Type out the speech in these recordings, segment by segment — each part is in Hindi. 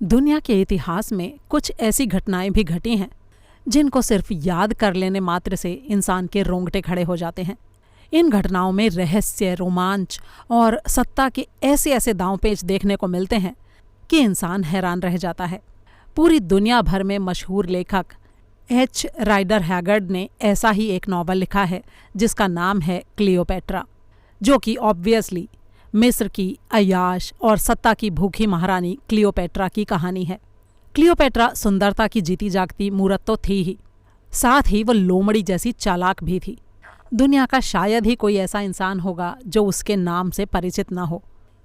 दुनिया के इतिहास में कुछ ऐसी घटनाएं भी घटी हैं जिनको सिर्फ याद कर लेने मात्र से इंसान के रोंगटे खड़े हो जाते हैं। इन घटनाओं में रहस्य, रोमांच और सत्ता के ऐसे ऐसे दांव-पेच देखने को मिलते हैं कि इंसान हैरान रह जाता है। पूरी दुनिया भर में मशहूर लेखक एच राइडर हैगर्ड ने ऐसा ही एक नॉवल लिखा है जिसका नाम है क्लियोपेट्रा, जो कि ऑब्वियसली मिस्र की अय्याश और सत्ता की भूखी महारानी क्लियोपेट्रा की कहानी है। क्लियोपेट्रा सुंदरता की जीती जागती मूरत तो थी ही, साथ ही वह लोमड़ी जैसी चालाक भी थी। दुनिया का शायद ही कोई ऐसा इंसान होगा जो उसके नाम से परिचित न हो,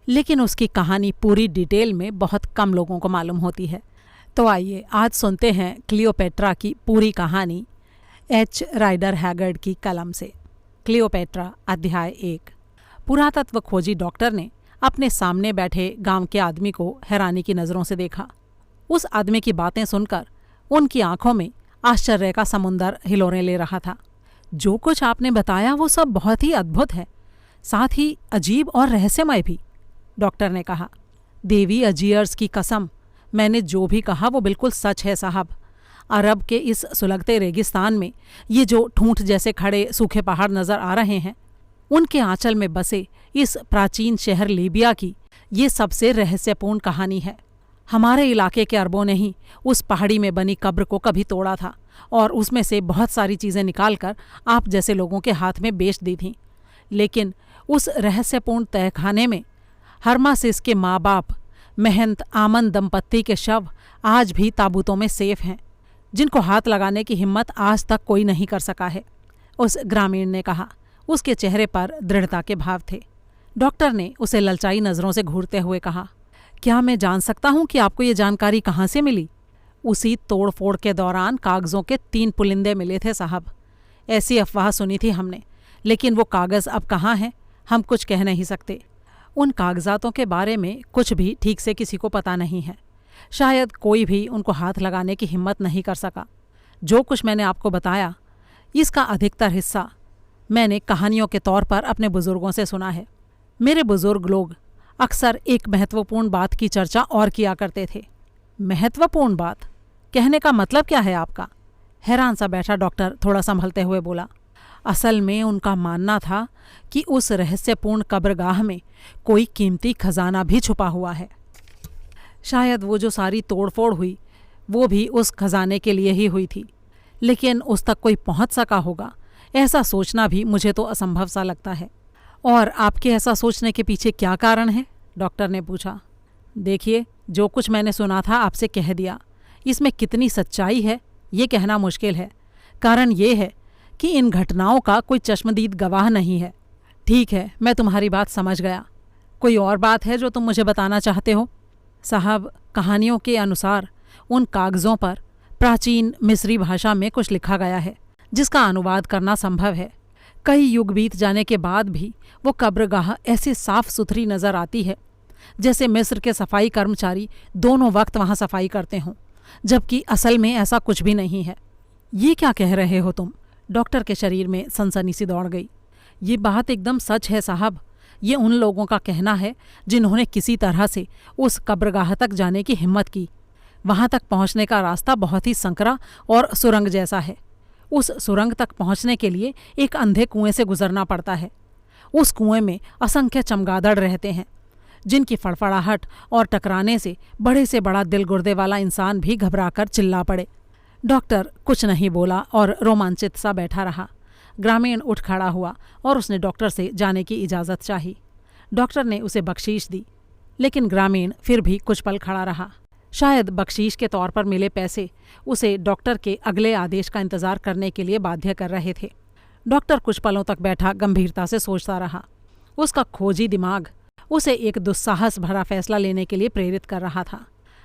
लेकिन उसकी कहानी पूरी डिटेल में बहुत कम लोगों को मालूम होती है। तो आइए आज सुनते हैं क्लियोपेट्रा की पूरी कहानी एच राइडर हैगर्ड की कलम से। क्लियोपेट्रा अध्याय 1। पुरातत्व खोजी डॉक्टर ने अपने सामने बैठे गांव के आदमी को हैरानी की नज़रों से देखा। उस आदमी की बातें सुनकर उनकी आंखों में आश्चर्य का समुंदर हिलोरें ले रहा था। जो कुछ आपने बताया वो सब बहुत ही अद्भुत है, साथ ही अजीब और रहस्यमय भी, डॉक्टर ने कहा। देवी अजीयर्स की कसम, मैंने जो भी कहा वो बिल्कुल सच है साहब। अरब के इस सुलगते रेगिस्तान में ये जो ठूंठ जैसे खड़े सूखे पहाड़ नज़र आ रहे हैं, उनके आंचल में बसे इस प्राचीन शहर लीबिया की ये सबसे रहस्यपूर्ण कहानी है। हमारे इलाके के अरबों ने ही उस पहाड़ी में बनी कब्र को कभी तोड़ा था और उसमें से बहुत सारी चीज़ें निकालकर आप जैसे लोगों के हाथ में बेच दी थीं। लेकिन उस रहस्यपूर्ण तहखाने में हरमासिस के माँ बाप महंत आमन दंपत्ति के शव आज भी ताबूतों में सेफ हैं, जिनको हाथ लगाने की हिम्मत आज तक कोई नहीं कर सका है, उस ग्रामीण ने कहा। उसके चेहरे पर दृढ़ता के भाव थे। डॉक्टर ने उसे ललचाई नज़रों से घूरते हुए कहा, क्या मैं जान सकता हूँ कि आपको ये जानकारी कहाँ से मिली? उसी तोड़ फोड़ के दौरान कागज़ों के 3 पुलिंदे मिले थे साहब। ऐसी अफवाह सुनी थी हमने, लेकिन वो कागज़ अब कहाँ हैं हम कुछ कह नहीं सकते। उन कागजातों के बारे में कुछ भी ठीक से किसी को पता नहीं है। शायद कोई भी उनको हाथ लगाने की हिम्मत नहीं कर सका। जो कुछ मैंने आपको बताया, इसका अधिकतर हिस्सा मैंने कहानियों के तौर पर अपने बुज़ुर्गों से सुना है। मेरे बुज़ुर्ग लोग अक्सर एक महत्वपूर्ण बात की चर्चा और किया करते थे। महत्वपूर्ण बात कहने का मतलब क्या है आपका? हैरान सा बैठा डॉक्टर थोड़ा संभलते हुए बोला। असल में उनका मानना था कि उस रहस्यपूर्ण कब्रगाह में कोई कीमती खजाना भी छुपा हुआ है। शायद वो जो सारी तोड़फोड़ हुई वो भी उस खजाने के लिए ही हुई थी, लेकिन उस तक कोई पहुंच सका होगा ऐसा सोचना भी मुझे तो असंभव सा लगता है। और आपके ऐसा सोचने के पीछे क्या कारण है? डॉक्टर ने पूछा। देखिए, जो कुछ मैंने सुना था आपसे कह दिया। इसमें कितनी सच्चाई है ये कहना मुश्किल है। कारण ये है कि इन घटनाओं का कोई चश्मदीद गवाह नहीं है। ठीक है, मैं तुम्हारी बात समझ गया। कोई और बात है जो तुम मुझे बताना चाहते हो? साहब, कहानियों के अनुसार उन कागज़ों पर प्राचीन मिस्री भाषा में कुछ लिखा गया है जिसका अनुवाद करना संभव है। कई युग बीत जाने के बाद भी वो कब्रगाह ऐसे साफ सुथरी नज़र आती है जैसे मिस्र के सफाई कर्मचारी दोनों वक्त वहाँ सफाई करते हों, जबकि असल में ऐसा कुछ भी नहीं है। ये क्या कह रहे हो तुम? डॉक्टर के शरीर में सनसनी सी दौड़ गई। ये बात एकदम सच है साहब। ये उन लोगों का कहना है जिन्होंने किसी तरह से उस कब्रगाह तक जाने की हिम्मत की। वहाँ तक पहुँचने का रास्ता बहुत ही संकरा और सुरंग जैसा है। उस सुरंग तक पहुँचने के लिए एक अंधे कुएं से गुजरना पड़ता है। उस कुएं में असंख्य चमगादड़ रहते हैं जिनकी फड़फड़ाहट और टकराने से बड़ा दिल गुर्दे वाला इंसान भी घबराकर चिल्ला पड़े। डॉक्टर कुछ नहीं बोला और रोमांचित सा बैठा रहा। ग्रामीण उठ खड़ा हुआ और उसने डॉक्टर से जाने की इजाज़त चाही। डॉक्टर ने उसे बख्शीश दी, लेकिन ग्रामीण फिर भी कुछ पल खड़ा रहा। शायद बख्शीश के तौर पर मिले पैसे उसे डॉक्टर के अगले आदेश का इंतज़ार करने के लिए बाध्य कर रहे थे। डॉक्टर कुछ पलों तक बैठा गंभीरता से सोचता रहा। उसका खोजी दिमाग उसे एक दुस्साहस भरा फैसला लेने के लिए प्रेरित कर रहा था।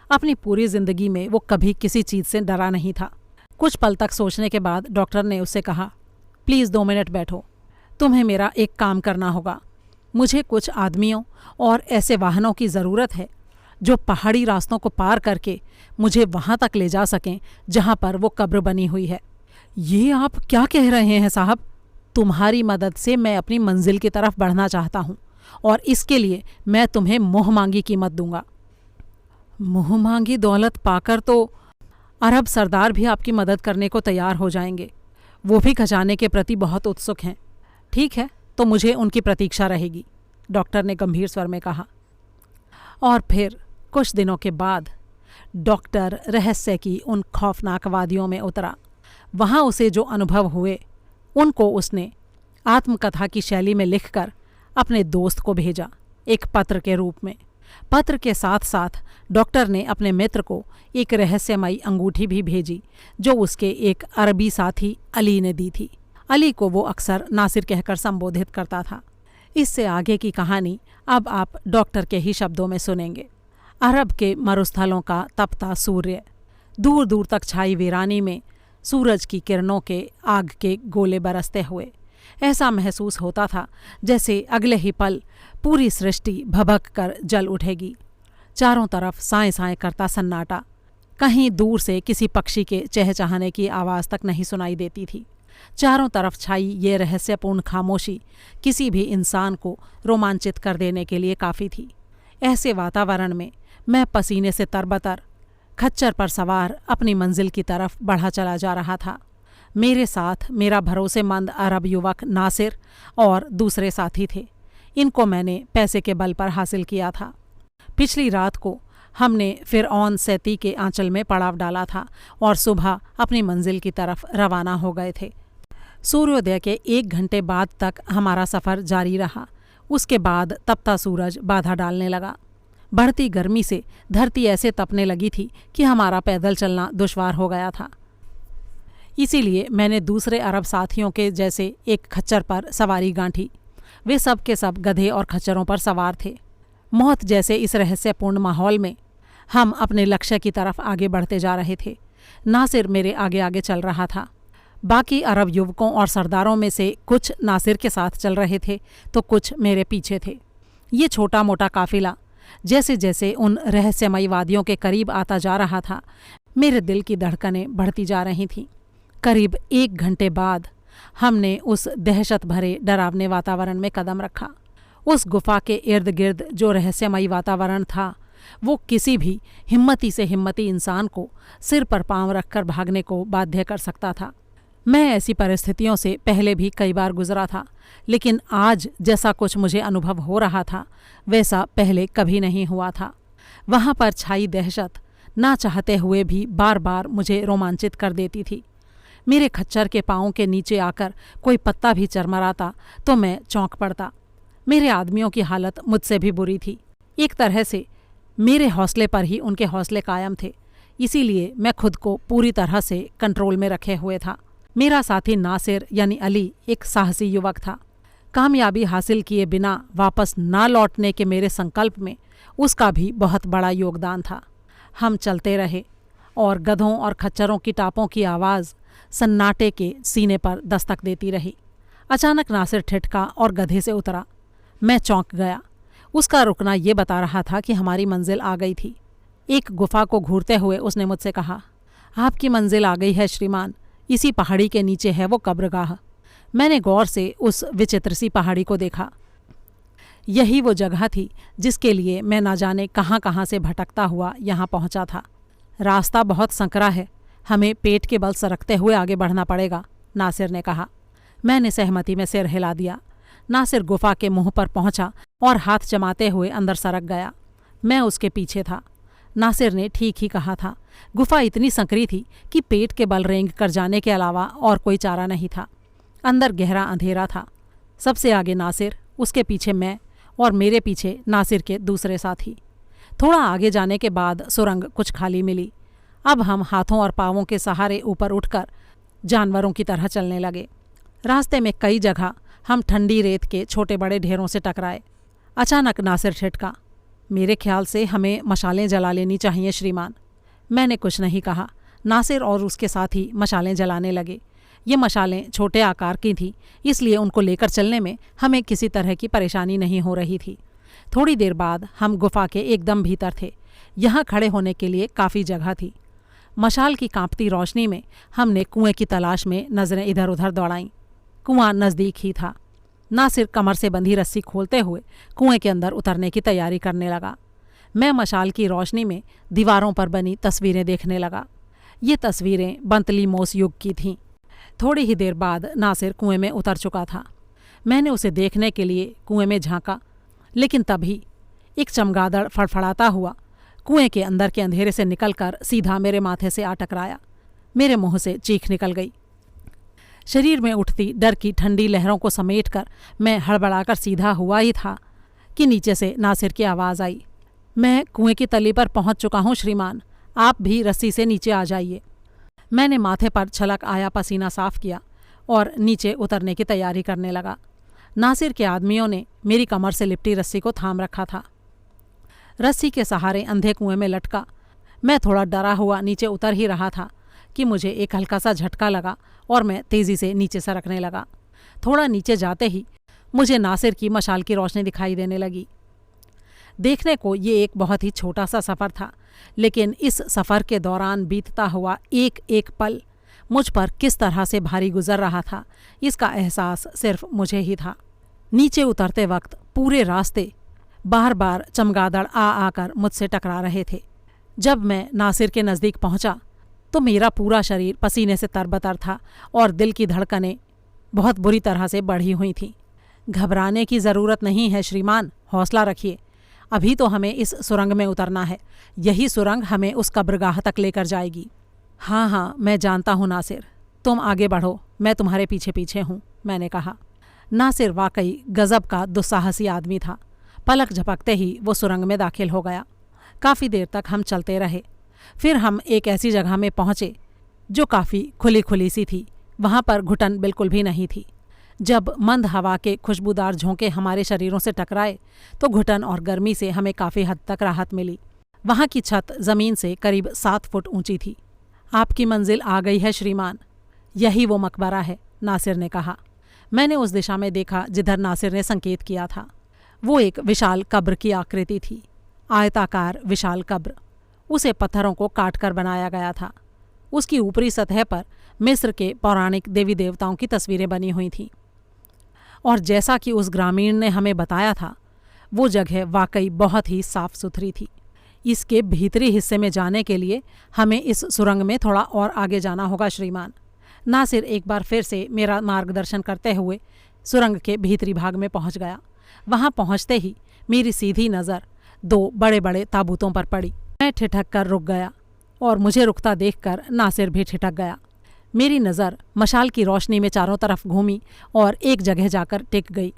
अपनी पूरी जिंदगी में वो कभी किसी चीज़ से डरा नहीं था। कुछ पल तक सोचने के बाद डॉक्टर ने उससे कहा, प्लीज़ 2 मिनट बैठो। तुम्हें मेरा एक काम करना होगा। मुझे कुछ आदमियों और ऐसे वाहनों की ज़रूरत है जो पहाड़ी रास्तों को पार करके मुझे वहाँ तक ले जा सकें जहाँ पर वो कब्र बनी हुई है। ये आप क्या कह रहे हैं साहब? तुम्हारी मदद से मैं अपनी मंजिल की तरफ बढ़ना चाहता हूँ और इसके लिए मैं तुम्हें मुँह मांगी कीमत दूंगा। मुँह मांगी दौलत पाकर तो अरब सरदार भी आपकी मदद करने को तैयार हो जाएंगे। वो भी खजाने के प्रति बहुत उत्सुक हैं। ठीक है, तो मुझे उनकी प्रतीक्षा रहेगी, डॉक्टर ने गंभीर स्वर में कहा। और फिर कुछ दिनों के बाद डॉक्टर रहस्य की उन खौफनाक वादियों में उतरा। वहाँ उसे जो अनुभव हुए उनको उसने आत्मकथा की शैली में लिखकर अपने दोस्त को भेजा, एक पत्र के रूप में। पत्र के साथ साथ डॉक्टर ने अपने मित्र को एक रहस्यमयी अंगूठी भी भेजी जो उसके एक अरबी साथी अली ने दी थी। अली को वो अक्सर नासिर कहकर संबोधित करता था। इससे आगे की कहानी अब आप डॉक्टर के ही शब्दों में सुनेंगे। अरब के मरुस्थलों का तपता सूर्य, दूर दूर तक छाई वीरानी में सूरज की किरणों के आग के गोले बरसते हुए ऐसा महसूस होता था जैसे अगले ही पल पूरी सृष्टि भभक कर जल उठेगी। चारों तरफ साएं साएं करता सन्नाटा, कहीं दूर से किसी पक्षी के चहचहाने की आवाज़ तक नहीं सुनाई देती थी। चारों तरफ छाई ये रहस्यपूर्ण खामोशी किसी भी इंसान को रोमांचित कर देने के लिए काफ़ी थी। ऐसे वातावरण में मैं पसीने से तरबतर खच्चर पर सवार अपनी मंजिल की तरफ बढ़ा चला जा रहा था। मेरे साथ मेरा भरोसेमंद अरब युवक नासिर और दूसरे साथी थे। इनको मैंने पैसे के बल पर हासिल किया था। पिछली रात को हमने फिरऔन सैती के आंचल में पड़ाव डाला था और सुबह अपनी मंजिल की तरफ रवाना हो गए थे। सूर्योदय के 1 घंटे बाद तक हमारा सफ़र जारी रहा। उसके बाद तपता सूरज बाधा डालने लगा। बढ़ती गर्मी से धरती ऐसे तपने लगी थी कि हमारा पैदल चलना दुश्वार हो गया था। इसीलिए मैंने दूसरे अरब साथियों के जैसे एक खच्चर पर सवारी गांठी। वे सब के सब गधे और खच्चरों पर सवार थे। मौत जैसे इस रहस्यपूर्ण माहौल में हम अपने लक्ष्य की तरफ आगे बढ़ते जा रहे थे। नासिर मेरे आगे आगे चल रहा था। बाकी अरब युवकों और सरदारों में से कुछ नासिर के साथ चल रहे थे तो कुछ मेरे पीछे थे। ये छोटा मोटा काफिला जैसे जैसे उन रहस्यमयी वादियों के करीब आता जा रहा था, मेरे दिल की धड़कनें बढ़ती जा रही थीं। करीब 1 घंटे बाद हमने उस दहशत भरे डरावने वातावरण में कदम रखा। उस गुफा के इर्द गिर्द जो रहस्यमयी वातावरण था वो किसी भी हिम्मती इंसान को सिर पर पांव रखकर भागने को बाध्य कर सकता था। मैं ऐसी परिस्थितियों से पहले भी कई बार गुजरा था, लेकिन आज जैसा कुछ मुझे अनुभव हो रहा था वैसा पहले कभी नहीं हुआ था। वहाँ पर छाई दहशत ना चाहते हुए भी बार बार मुझे रोमांचित कर देती थी। मेरे खच्चर के पाँव के नीचे आकर कोई पत्ता भी चरमराता तो मैं चौंक पड़ता। मेरे आदमियों की हालत मुझसे भी बुरी थी। एक तरह से मेरे हौसले पर ही उनके हौसले कायम थे, इसीलिए मैं खुद को पूरी तरह से कंट्रोल में रखे हुए था। मेरा साथी नासिर यानी अली एक साहसी युवक था। कामयाबी हासिल किए बिना वापस ना लौटने के मेरे संकल्प में उसका भी बहुत बड़ा योगदान था। हम चलते रहे और गधों और खच्चरों की टापों की आवाज़ सन्नाटे के सीने पर दस्तक देती रही। अचानक नासिर ठिठका और गधे से उतरा। मैं चौंक गया। उसका रुकना ये बता रहा था कि हमारी मंजिल आ गई थी। एक गुफा को घूरते हुए उसने मुझसे कहा, आपकी मंजिल आ गई है श्रीमान, इसी पहाड़ी के नीचे है वो कब्रगाह। मैंने गौर से उस विचित्र सी पहाड़ी को देखा। यही वो जगह थी जिसके लिए मैं ना जाने कहाँ कहाँ से भटकता हुआ यहाँ पहुँचा था। रास्ता बहुत संकरा है, हमें पेट के बल सरकते हुए आगे बढ़ना पड़ेगा, नासिर ने कहा। मैंने सहमति में सिर हिला दिया। नासिर गुफा के मुंह पर पहुंचा और हाथ जमाते हुए अंदर सरक गया। मैं उसके पीछे था। नासिर ने ठीक ही कहा था। गुफा इतनी संकरी थी कि पेट के बल रेंग कर जाने के अलावा और कोई चारा नहीं था। अंदर गहरा अंधेरा था। सबसे आगे नासिर, उसके पीछे मैं और मेरे पीछे नासिर के दूसरे साथी। थोड़ा आगे जाने के बाद सुरंग कुछ खाली मिली। अब हम हाथों और पाँवों के सहारे ऊपर उठकर जानवरों की तरह चलने लगे। रास्ते में कई जगह हम ठंडी रेत के छोटे बड़े ढेरों से टकराए। अचानक नासिर छिटका, मेरे ख्याल से हमें मशालें जला लेनी चाहिए श्रीमान। मैंने कुछ नहीं कहा। नासिर और उसके साथी मशालें जलाने लगे। ये मशालें छोटे आकार की थीं, इसलिए उनको लेकर चलने में हमें किसी तरह की परेशानी नहीं हो रही थी। थोड़ी देर बाद हम गुफा के एकदम भीतर थे। यहाँ खड़े होने के लिए काफ़ी जगह थी। मशाल की कांपती रोशनी में हमने कुएं की तलाश में नज़रें इधर उधर दौड़ाईं। कुआं नज़दीक ही था। नासिर कमर से बंधी रस्सी खोलते हुए कुएं के अंदर उतरने की तैयारी करने लगा। मैं मशाल की रोशनी में दीवारों पर बनी तस्वीरें देखने लगा। ये तस्वीरें बंतलीमोस युग की थीं। थोड़ी ही देर बाद नासिर कुएं में उतर चुका था। मैंने उसे देखने के लिए कुएं में झांका, लेकिन तभी एक चमगादड़ फड़फड़ाता हुआ कुएं के अंदर के अंधेरे से निकलकर सीधा मेरे माथे से आ टकराया। मेरे मुंह से चीख निकल गई। शरीर में उठती डर की ठंडी लहरों को समेटकर मैं हड़बड़ाकर सीधा हुआ ही था कि नीचे से नासिर की आवाज़ आई, मैं कुएं की तली पर पहुंच चुका हूं श्रीमान, आप भी रस्सी से नीचे आ जाइए। मैंने माथे पर छलक आया पसीना साफ किया और नीचे उतरने की तैयारी करने लगा। नासिर के आदमियों ने मेरी कमर से लिपटी रस्सी को थाम रखा था। रस्सी के सहारे अंधे कुएं में लटका मैं थोड़ा डरा हुआ नीचे उतर ही रहा था कि मुझे एक हल्का सा झटका लगा और मैं तेज़ी से नीचे सरकने लगा। थोड़ा नीचे जाते ही मुझे नासिर की मशाल की रोशनी दिखाई देने लगी। देखने को ये एक बहुत ही छोटा सा सफ़र था, लेकिन इस सफ़र के दौरान बीतता हुआ एक एक पल मुझ पर किस तरह से भारी गुजर रहा था, इसका एहसास सिर्फ मुझे ही था। नीचे उतरते वक्त पूरे रास्ते बार बार चमगादड़ आ आकर मुझसे टकरा रहे थे। जब मैं नासिर के नज़दीक पहुंचा तो मेरा पूरा शरीर पसीने से तरबतर था और दिल की धड़कनें बहुत बुरी तरह से बढ़ी हुई थीं। घबराने की ज़रूरत नहीं है श्रीमान, हौसला रखिए। अभी तो हमें इस सुरंग में उतरना है। यही सुरंग हमें उस कब्रगाह तक लेकर जाएगी। हाँ हाँ, मैं जानता हूँ नासिर, तुम आगे बढ़ो, मैं तुम्हारे पीछे पीछे हूँ, मैंने कहा। नासिर वाकई गज़ब का दुस्साहसी आदमी था। पलक झपकते ही वो सुरंग में दाखिल हो गया। काफ़ी देर तक हम चलते रहे। फिर हम एक ऐसी जगह में पहुँचे जो काफ़ी खुली खुली सी थी। वहाँ पर घुटन बिल्कुल भी नहीं थी। जब मंद हवा के खुशबूदार झोंके हमारे शरीरों से टकराए तो घुटन और गर्मी से हमें काफ़ी हद तक राहत मिली। वहाँ की छत ज़मीन से करीब 7 फुट ऊंची थी। आपकी मंजिल आ गई है श्रीमान, यही वो मकबरा है, नासिर ने कहा। मैंने उस दिशा में देखा जिधर नासिर ने संकेत किया था। वो एक विशाल कब्र की आकृति थी, आयताकार विशाल कब्र। उसे पत्थरों को काट कर बनाया गया था। उसकी ऊपरी सतह पर मिस्र के पौराणिक देवी देवताओं की तस्वीरें बनी हुई थीं। और जैसा कि उस ग्रामीण ने हमें बताया था, वो जगह वाकई बहुत ही साफ सुथरी थी। इसके भीतरी हिस्से में जाने के लिए हमें इस सुरंग में थोड़ा और आगे जाना होगा श्रीमान। नासिर एक बार फिर से मेरा मार्गदर्शन करते हुए सुरंग के भीतरी भाग में पहुंच गया। वहां पहुंचते ही मेरी सीधी नज़र 2 बड़े बड़े ताबूतों पर पड़ी। मैं ठिठक कर रुक गया और मुझे रुकता देखकर नासिर भी ठिठक गया। मेरी नज़र मशाल की रोशनी में चारों तरफ घूमी और एक जगह जाकर टिक गई।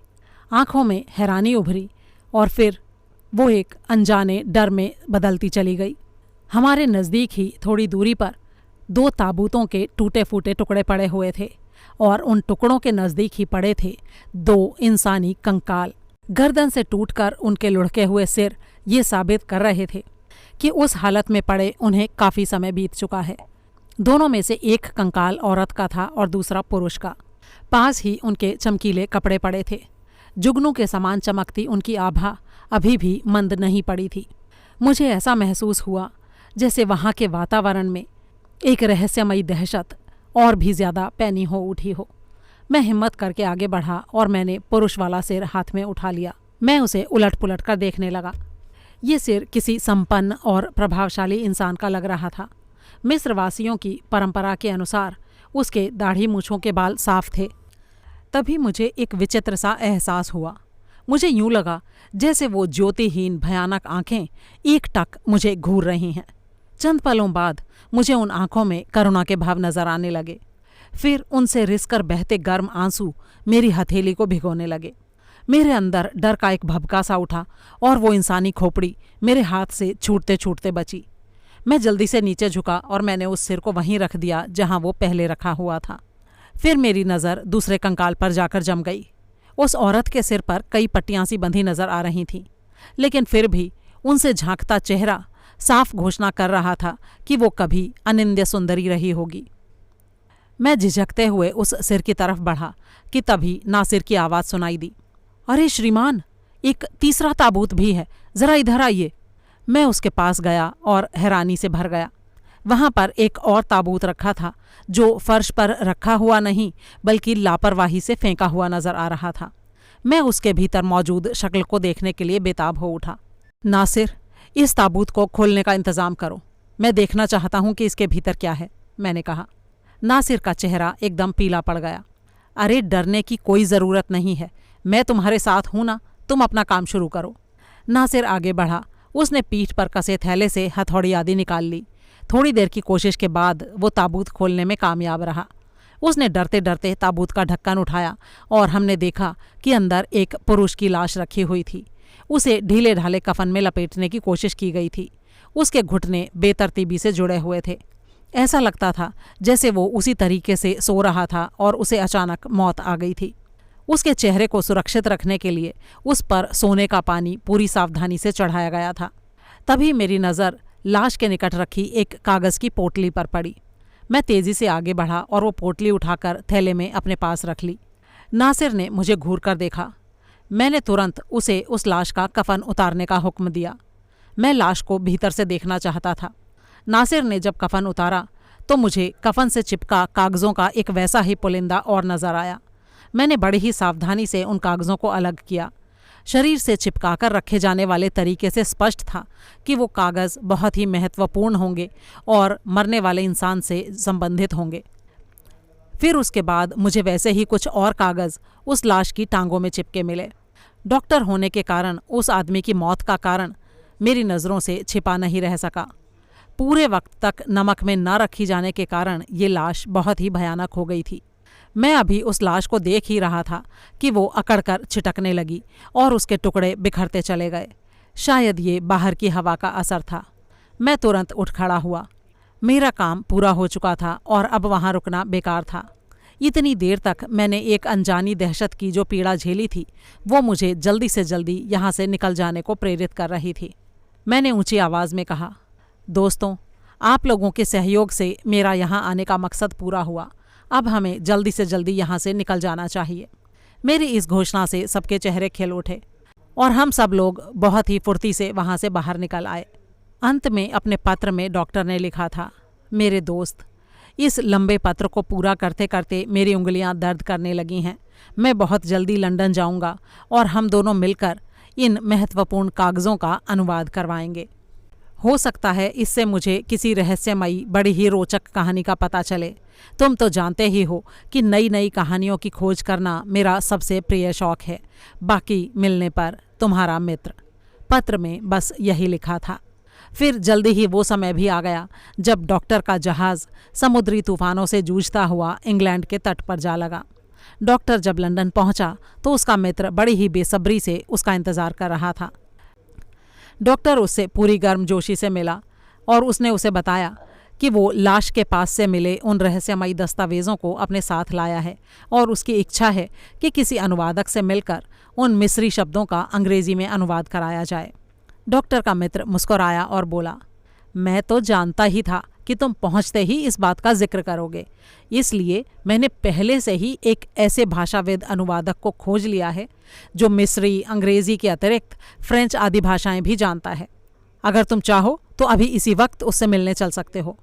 आंखों में हैरानी उभरी और फिर वो एक अनजाने डर में बदलती चली गई। हमारे नज़दीक ही थोड़ी दूरी पर 2 ताबूतों के टूटे फूटे टुकड़े पड़े हुए थे और उन टुकड़ों के नज़दीक ही पड़े थे 2 इंसानी कंकाल। गर्दन से टूटकर उनके लुढ़के हुए सिर ये साबित कर रहे थे कि उस हालत में पड़े उन्हें काफ़ी समय बीत चुका है। दोनों में से एक कंकाल औरत का था और दूसरा पुरुष का। पास ही उनके चमकीले कपड़े पड़े थे। जुगनू के समान चमकती उनकी आभा अभी भी मंद नहीं पड़ी थी। मुझे ऐसा महसूस हुआ जैसे वहाँ के वातावरण में एक रहस्यमयी दहशत और भी ज़्यादा पैनी हो उठी हो। मैं हिम्मत करके आगे बढ़ा और मैंने पुरुष वाला सिर हाथ में उठा लिया। मैं उसे उलट पुलट कर देखने लगा। ये सिर किसी संपन्न और प्रभावशाली इंसान का लग रहा था। मिस्रवासियों की परंपरा के अनुसार उसके दाढ़ी मूँछों के बाल साफ थे। तभी मुझे एक विचित्र सा एहसास हुआ। मुझे यूं लगा जैसे वो ज्योतिहीन भयानक आंखें एक टक मुझे घूर रही हैं। चंद पलों बाद मुझे उन आंखों में करुणा के भाव नजर आने लगे। फिर उनसे रिसकर बहते गर्म आंसू मेरी हथेली को भिगोने लगे। मेरे अंदर डर का एक भभका सा उठा और वो इंसानी खोपड़ी मेरे हाथ से छूटते छूटते बची। मैं जल्दी से नीचे झुका और मैंने उस सिर को वहीं रख दिया जहां वो पहले रखा हुआ था। फिर मेरी नज़र दूसरे कंकाल पर जाकर जम गई। उस औरत के सिर पर कई पट्टियां सी बंधी नजर आ रही थीं, लेकिन फिर भी उनसे झांकता चेहरा साफ घोषणा कर रहा था कि वो कभी अनिंद्य सुंदरी रही होगी। मैं झिझकते हुए उस सिर की तरफ बढ़ा कि तभी नासिर की आवाज़ सुनाई दी, अरे श्रीमान, एक तीसरा ताबूत भी है, ज़रा इधर आइए। मैं उसके पास गया और हैरानी से भर गया। वहाँ पर एक और ताबूत रखा था जो फर्श पर रखा हुआ नहीं बल्कि लापरवाही से फेंका हुआ नजर आ रहा था। मैं उसके भीतर मौजूद शक्ल को देखने के लिए बेताब हो उठा। नासिर, इस ताबूत को खोलने का इंतजाम करो, मैं देखना चाहता हूं कि इसके भीतर क्या है, मैंने कहा। नासिर का चेहरा एकदम पीला पड़ गया। अरे डरने की कोई ज़रूरत नहीं है, मैं तुम्हारे साथ हूं ना, तुम अपना काम शुरू करो। नासिर आगे बढ़ा। उसने पीठ पर कसे थैले से हथौड़ी आदि निकाल ली। थोड़ी देर की कोशिश के बाद वो ताबूत खोलने में कामयाब रहा। उसने डरते डरते ताबूत का ढक्कन उठाया और हमने देखा कि अंदर एक पुरुष की लाश रखी हुई थी। उसे ढीले ढाले कफन में लपेटने की कोशिश की गई थी। उसके घुटने बेतरतीबी से जुड़े हुए थे। ऐसा लगता था जैसे वो उसी तरीके से सो रहा था और उसे अचानक मौत आ गई थी। उसके चेहरे को सुरक्षित रखने के लिए उस पर सोने का पानी पूरी सावधानी से चढ़ाया गया था। तभी मेरी नज़र लाश के निकट रखी एक कागज़ की पोटली पर पड़ी। मैं तेज़ी से आगे बढ़ा और वो पोटली उठाकर थैले में अपने पास रख ली। नासिर ने मुझे घूर कर देखा। मैंने तुरंत उसे उस लाश का कफन उतारने का हुक्म दिया। मैं लाश को भीतर से देखना चाहता था। नासिर ने जब कफन उतारा तो मुझे कफन से चिपका कागज़ों का एक वैसा ही पुलिंदा और नज़र आया। मैंने बड़ी ही सावधानी से उन कागज़ों को अलग किया। शरीर से चिपकाकर रखे जाने वाले तरीके से स्पष्ट था कि वो कागज़ बहुत ही महत्वपूर्ण होंगे और मरने वाले इंसान से संबंधित होंगे। फिर उसके बाद मुझे वैसे ही कुछ और कागज़ उस लाश की टांगों में चिपके मिले। डॉक्टर होने के कारण उस आदमी की मौत का कारण मेरी नज़रों से छिपा नहीं रह सका। पूरे वक्त तक नमक में न रखी जाने के कारण ये लाश बहुत ही भयानक हो गई थी। मैं अभी उस लाश को देख ही रहा था कि वो अकड़कर छिटकने लगी और उसके टुकड़े बिखरते चले गए। शायद ये बाहर की हवा का असर था। मैं तुरंत उठ खड़ा हुआ। मेरा काम पूरा हो चुका था और अब वहाँ रुकना बेकार था। इतनी देर तक मैंने एक अनजानी दहशत की जो पीड़ा झेली थी वो मुझे जल्दी से जल्दी यहाँ से निकल जाने को प्रेरित कर रही थी। मैंने ऊंची आवाज़ में कहा, दोस्तों, आप लोगों के सहयोग से मेरा यहाँ आने का मकसद पूरा हुआ। अब हमें जल्दी से जल्दी यहाँ से निकल जाना चाहिए। मेरी इस घोषणा से सबके चेहरे खिल उठे और हम सब लोग बहुत ही फुर्ती से वहाँ से बाहर निकल आए। अंत में अपने पत्र में डॉक्टर ने लिखा था, मेरे दोस्त, इस लंबे पत्र को पूरा करते करते मेरी उंगलियाँ दर्द करने लगी हैं। मैं बहुत जल्दी लंदन जाऊँगा और हम दोनों मिलकर इन महत्वपूर्ण कागज़ों का अनुवाद करवाएंगे। हो सकता है इससे मुझे किसी रहस्यमयी बड़ी ही रोचक कहानी का पता चले। तुम तो जानते ही हो कि नई नई कहानियों की खोज करना मेरा सबसे प्रिय शौक है। बाकी मिलने पर, तुम्हारा मित्र। पत्र में बस यही लिखा था। फिर जल्दी ही वो समय भी आ गया जब डॉक्टर का जहाज़ समुद्री तूफानों से जूझता हुआ इंग्लैंड के तट पर जा लगा। डॉक्टर जब लंदन पहुंचा तो उसका मित्र बड़ी ही बेसब्री से उसका इंतज़ार कर रहा था। डॉक्टर उससे पूरी गर्मजोशी से मिला और उसने उसे बताया कि वो लाश के पास से मिले उन रहस्यमयी दस्तावेज़ों को अपने साथ लाया है और उसकी इच्छा है कि किसी अनुवादक से मिलकर उन मिस्री शब्दों का अंग्रेज़ी में अनुवाद कराया जाए। डॉक्टर का मित्र मुस्कुराया और बोला, मैं तो जानता ही था कि तुम पहुंचते ही इस बात का जिक्र करोगे, इसलिए मैंने पहले से ही एक ऐसे भाषाविद अनुवादक को खोज लिया है जो मिस्री, अंग्रेज़ी के अतिरिक्त फ्रेंच आदि भाषाएं भी जानता है। अगर तुम चाहो तो अभी इसी वक्त उससे मिलने चल सकते हो।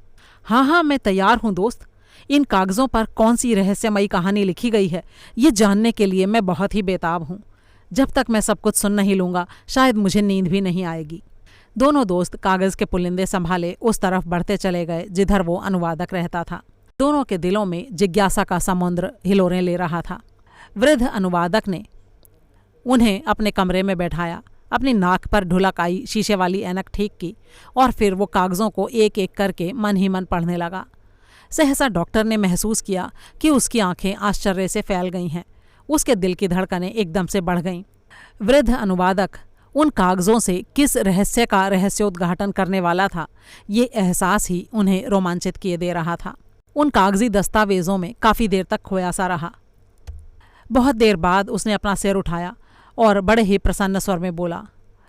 हाँ, मैं तैयार हूँ दोस्त। इन कागज़ों पर कौन सी रहस्यमयी कहानी लिखी गई है ये जानने के लिए मैं बहुत ही बेताब हूँ। जब तक मैं सब कुछ सुन नहीं लूँगा शायद मुझे नींद भी नहीं आएगी। दोनों दोस्त कागज़ के पुलिंदे संभाले उस तरफ बढ़ते चले गए जिधर वो अनुवादक रहता था। दोनों के दिलों में जिज्ञासा का समुद्र हिलोरें ले रहा था। वृद्ध अनुवादक ने उन्हें अपने कमरे में बैठाया, अपनी नाक पर ढुलक आई शीशे वाली ऐनक ठीक की और फिर वो कागज़ों को एक एक करके मन ही मन पढ़ने लगा। सहसा डॉक्टर ने महसूस किया कि उसकी आंखें आश्चर्य से फैल गई हैं। उसके दिल की धड़कनें एकदम से बढ़ गईं। वृद्ध अनुवादक उन कागज़ों से किस रहस्य का रहस्योद्घाटन करने वाला था, ये एहसास ही उन्हें रोमांचित किए दे रहा था। उन कागजी दस्तावेज़ों में काफ़ी देर तक खोया सा रहा। बहुत देर बाद उसने अपना सिर उठाया और बड़े ही प्रसन्न स्वर में बोला,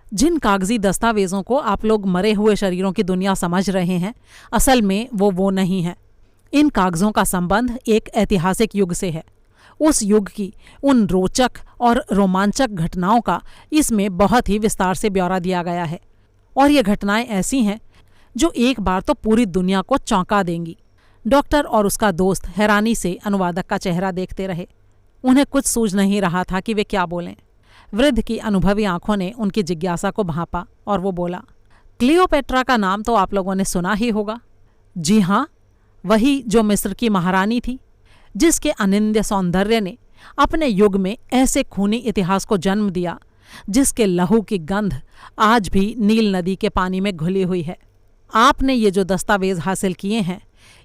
जिन कागजी दस्तावेज़ों को आप लोग मरे हुए शरीरों की दुनिया समझ रहे हैं, असल में वो नहीं है। इन कागज़ों का संबंध एक ऐतिहासिक युग से है। उस युग की उन रोचक और रोमांचक घटनाओं का इसमें बहुत ही विस्तार से ब्यौरा दिया गया है और ये घटनाएं ऐसी हैं जो एक बार तो पूरी दुनिया को चौंका देंगी। डॉक्टर और उसका दोस्त हैरानी से अनुवादक का चेहरा देखते रहे। उन्हें कुछ सूझ नहीं रहा था कि वे क्या बोलें। वृद्ध की अनुभवी आंखों ने उनकी जिज्ञासा को भांपा और वो बोला, क्लियोपेट्रा का नाम तो आप लोगों ने सुना ही होगा। जी हाँ, वही जो मिस्र की महारानी थी, जिसके अनिंद्य सौंदर्य ने अपने युग में ऐसे खूनी इतिहास को जन्म दिया जिसके लहू की गंध आज भी नील नदी के पानी में घुली हुई है। आपने ये जो दस्तावेज हासिल किए हैं,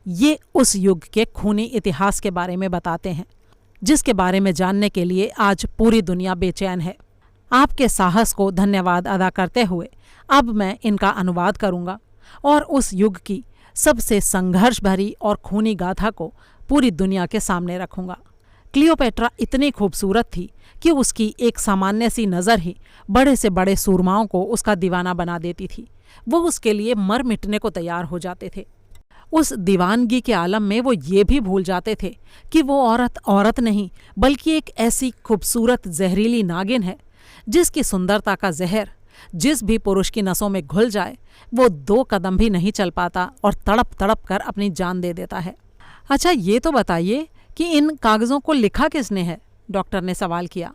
ये उस युग के खूनी इतिहास के बारे में बताते हैं, जिसके बारे में जानने के लिए आज पूरी दुनिया बेचैन है। आपके साहस को धन्यवाद अदा करते हुए अब मैं इनका अनुवाद करूंगा और उस युग की सबसे संघर्ष भरी और खूनी गाथा को पूरी दुनिया के सामने रखूंगा। क्लियोपेट्रा इतनी खूबसूरत थी कि उसकी एक सामान्य सी नज़र ही बड़े से बड़े सूरमाओं को उसका दीवाना बना देती थी। वो उसके लिए मर मिटने को तैयार हो जाते थे। उस दीवानगी के आलम में वो ये भी भूल जाते थे कि वो औरत औरत नहीं, बल्कि एक ऐसी खूबसूरत जहरीली नागिन है जिसकी सुंदरता का जहर जिस भी पुरुष की नसों में घुल जाए वो 2 कदम भी नहीं चल पाता और तड़प तड़प कर अपनी जान दे देता है। अच्छा, ये तो बताइए कि इन कागज़ों को लिखा किसने है? डॉक्टर ने सवाल किया।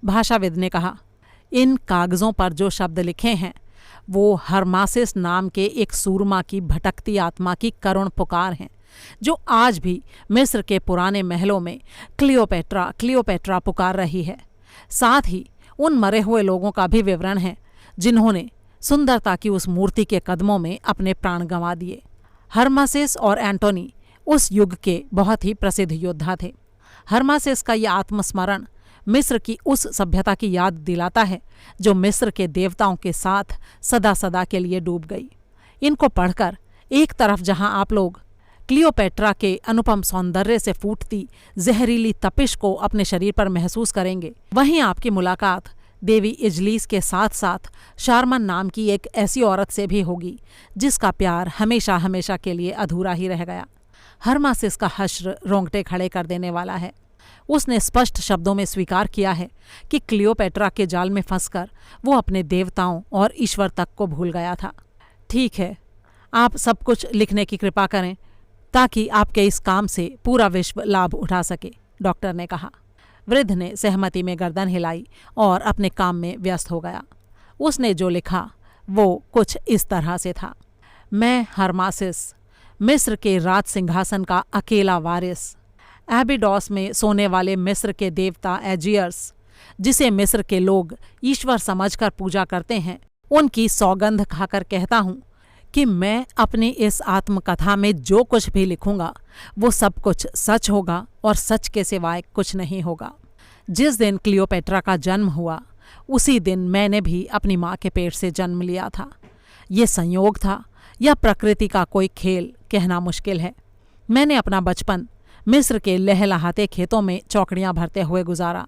भाषाविद ने कहा, इन कागज़ों पर जो शब्द लिखे हैं वो हरमासिस नाम के एक सूरमा की भटकती आत्मा की करुण पुकार हैं, जो आज भी मिस्र के पुराने महलों में क्लियोपेट्रा क्लियोपेट्रा पुकार रही है। साथ ही उन मरे हुए लोगों का भी विवरण है जिन्होंने सुंदरता की उस मूर्ति के कदमों में अपने प्राण गंवा दिए। हरमासिस और एंटोनी उस युग के बहुत ही प्रसिद्ध योद्धा थे। हरमासिस का यह आत्मस्मरण मिस्र की उस सभ्यता की याद दिलाता है जो मिस्र के देवताओं के साथ सदा सदा के लिए डूब गई। इनको पढ़कर एक तरफ जहां आप लोग क्लियोपेट्रा के अनुपम सौंदर्य से फूटती जहरीली तपिश को अपने शरीर पर महसूस करेंगे, वहीं आपकी मुलाकात देवी इजलीस के साथ साथ शारमन नाम की एक ऐसी औरत से भी होगी जिसका प्यार हमेशा हमेशा के लिए अधूरा ही रह गया। हरमासिस का हश्र रोंगटे खड़े कर देने वाला है। उसने स्पष्ट शब्दों में स्वीकार किया है कि क्लियोपेट्रा के जाल में फंसकर वो अपने देवताओं और ईश्वर तक को भूल गया था। ठीक है, आप सब कुछ लिखने की कृपा करें ताकि आपके इस काम से पूरा विश्व लाभ उठा सके, डॉक्टर ने कहा। वृद्ध ने सहमति में गर्दन हिलाई और अपने काम में व्यस्त हो गया। उसने जो लिखा वो कुछ इस तरह से था। मैं हरमासिस, मिस्र के राज सिंहासन का अकेला वारिस, एबिडोस में सोने वाले मिस्र के देवता एजियर्स, जिसे मिस्र के लोग ईश्वर समझकर पूजा करते हैं, उनकी सौगंध खाकर कहता हूँ कि मैं अपनी इस आत्मकथा में जो कुछ भी लिखूंगा वो सब कुछ सच होगा और सच के सिवाय कुछ नहीं होगा। जिस दिन क्लियोपेट्रा का जन्म हुआ उसी दिन मैंने भी अपनी माँ के पेट से जन्म लिया था। ये संयोग था या प्रकृति का कोई खेल, कहना मुश्किल है। मैंने अपना बचपन मिस्र के लहलहाते खेतों में चौकड़ियाँ भरते हुए गुजारा।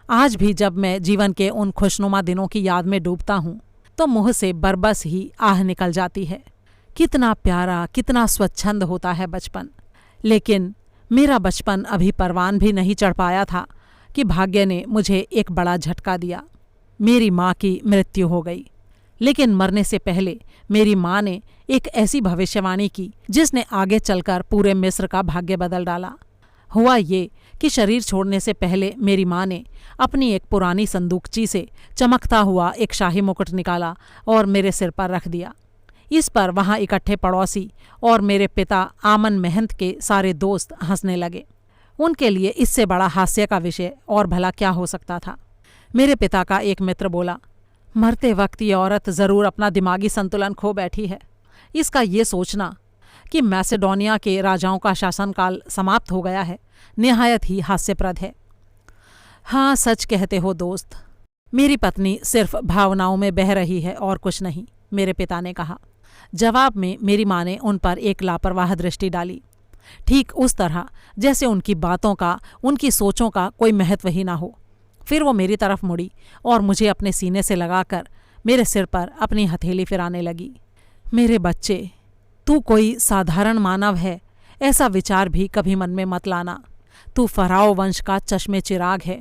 आज भी जब मैं जीवन के उन खुशनुमा दिनों की याद में डूबता हूँ तो मुँह से बरबस ही आह निकल जाती है। कितना प्यारा, कितना स्वच्छंद होता है बचपन। लेकिन मेरा बचपन अभी परवान भी नहीं चढ़ पाया था कि भाग्य ने मुझे एक बड़ा झटका दिया। मेरी माँ की मृत्यु हो गई। लेकिन मरने से पहले मेरी माँ ने एक ऐसी भविष्यवाणी की जिसने आगे चलकर पूरे मिस्र का भाग्य बदल डाला। हुआ ये कि शरीर छोड़ने से पहले मेरी माँ ने अपनी एक पुरानी संदूकची से चमकता हुआ एक शाही मुकुट निकाला और मेरे सिर पर रख दिया। इस पर वहाँ इकट्ठे पड़ोसी और मेरे पिता आमन महंत के सारे दोस्त हंसने लगे। उनके लिए इससे बड़ा हास्य का विषय और भला क्या हो सकता था। मेरे पिता का एक मित्र बोला, मरते वक्त ये औरत ज़रूर अपना दिमागी संतुलन खो बैठी है। इसका ये सोचना कि मैसेडोनिया के राजाओं का शासनकाल समाप्त हो गया है निहायत ही हास्यप्रद है। हाँ, सच कहते हो दोस्त, मेरी पत्नी सिर्फ भावनाओं में बह रही है और कुछ नहीं, मेरे पिता ने कहा। जवाब में मेरी माँ ने उन पर एक लापरवाह दृष्टि डाली, ठीक उस तरह जैसे उनकी बातों का, उनकी सोचों का कोई महत्व ही ना हो। फिर वो मेरी तरफ मुड़ी और मुझे अपने सीने से लगाकर मेरे सिर पर अपनी हथेली फिराने लगी। मेरे बच्चे, तू कोई साधारण मानव है ऐसा विचार भी कभी मन में मत लाना। तू फराओ वंश का चश्मे चिराग है।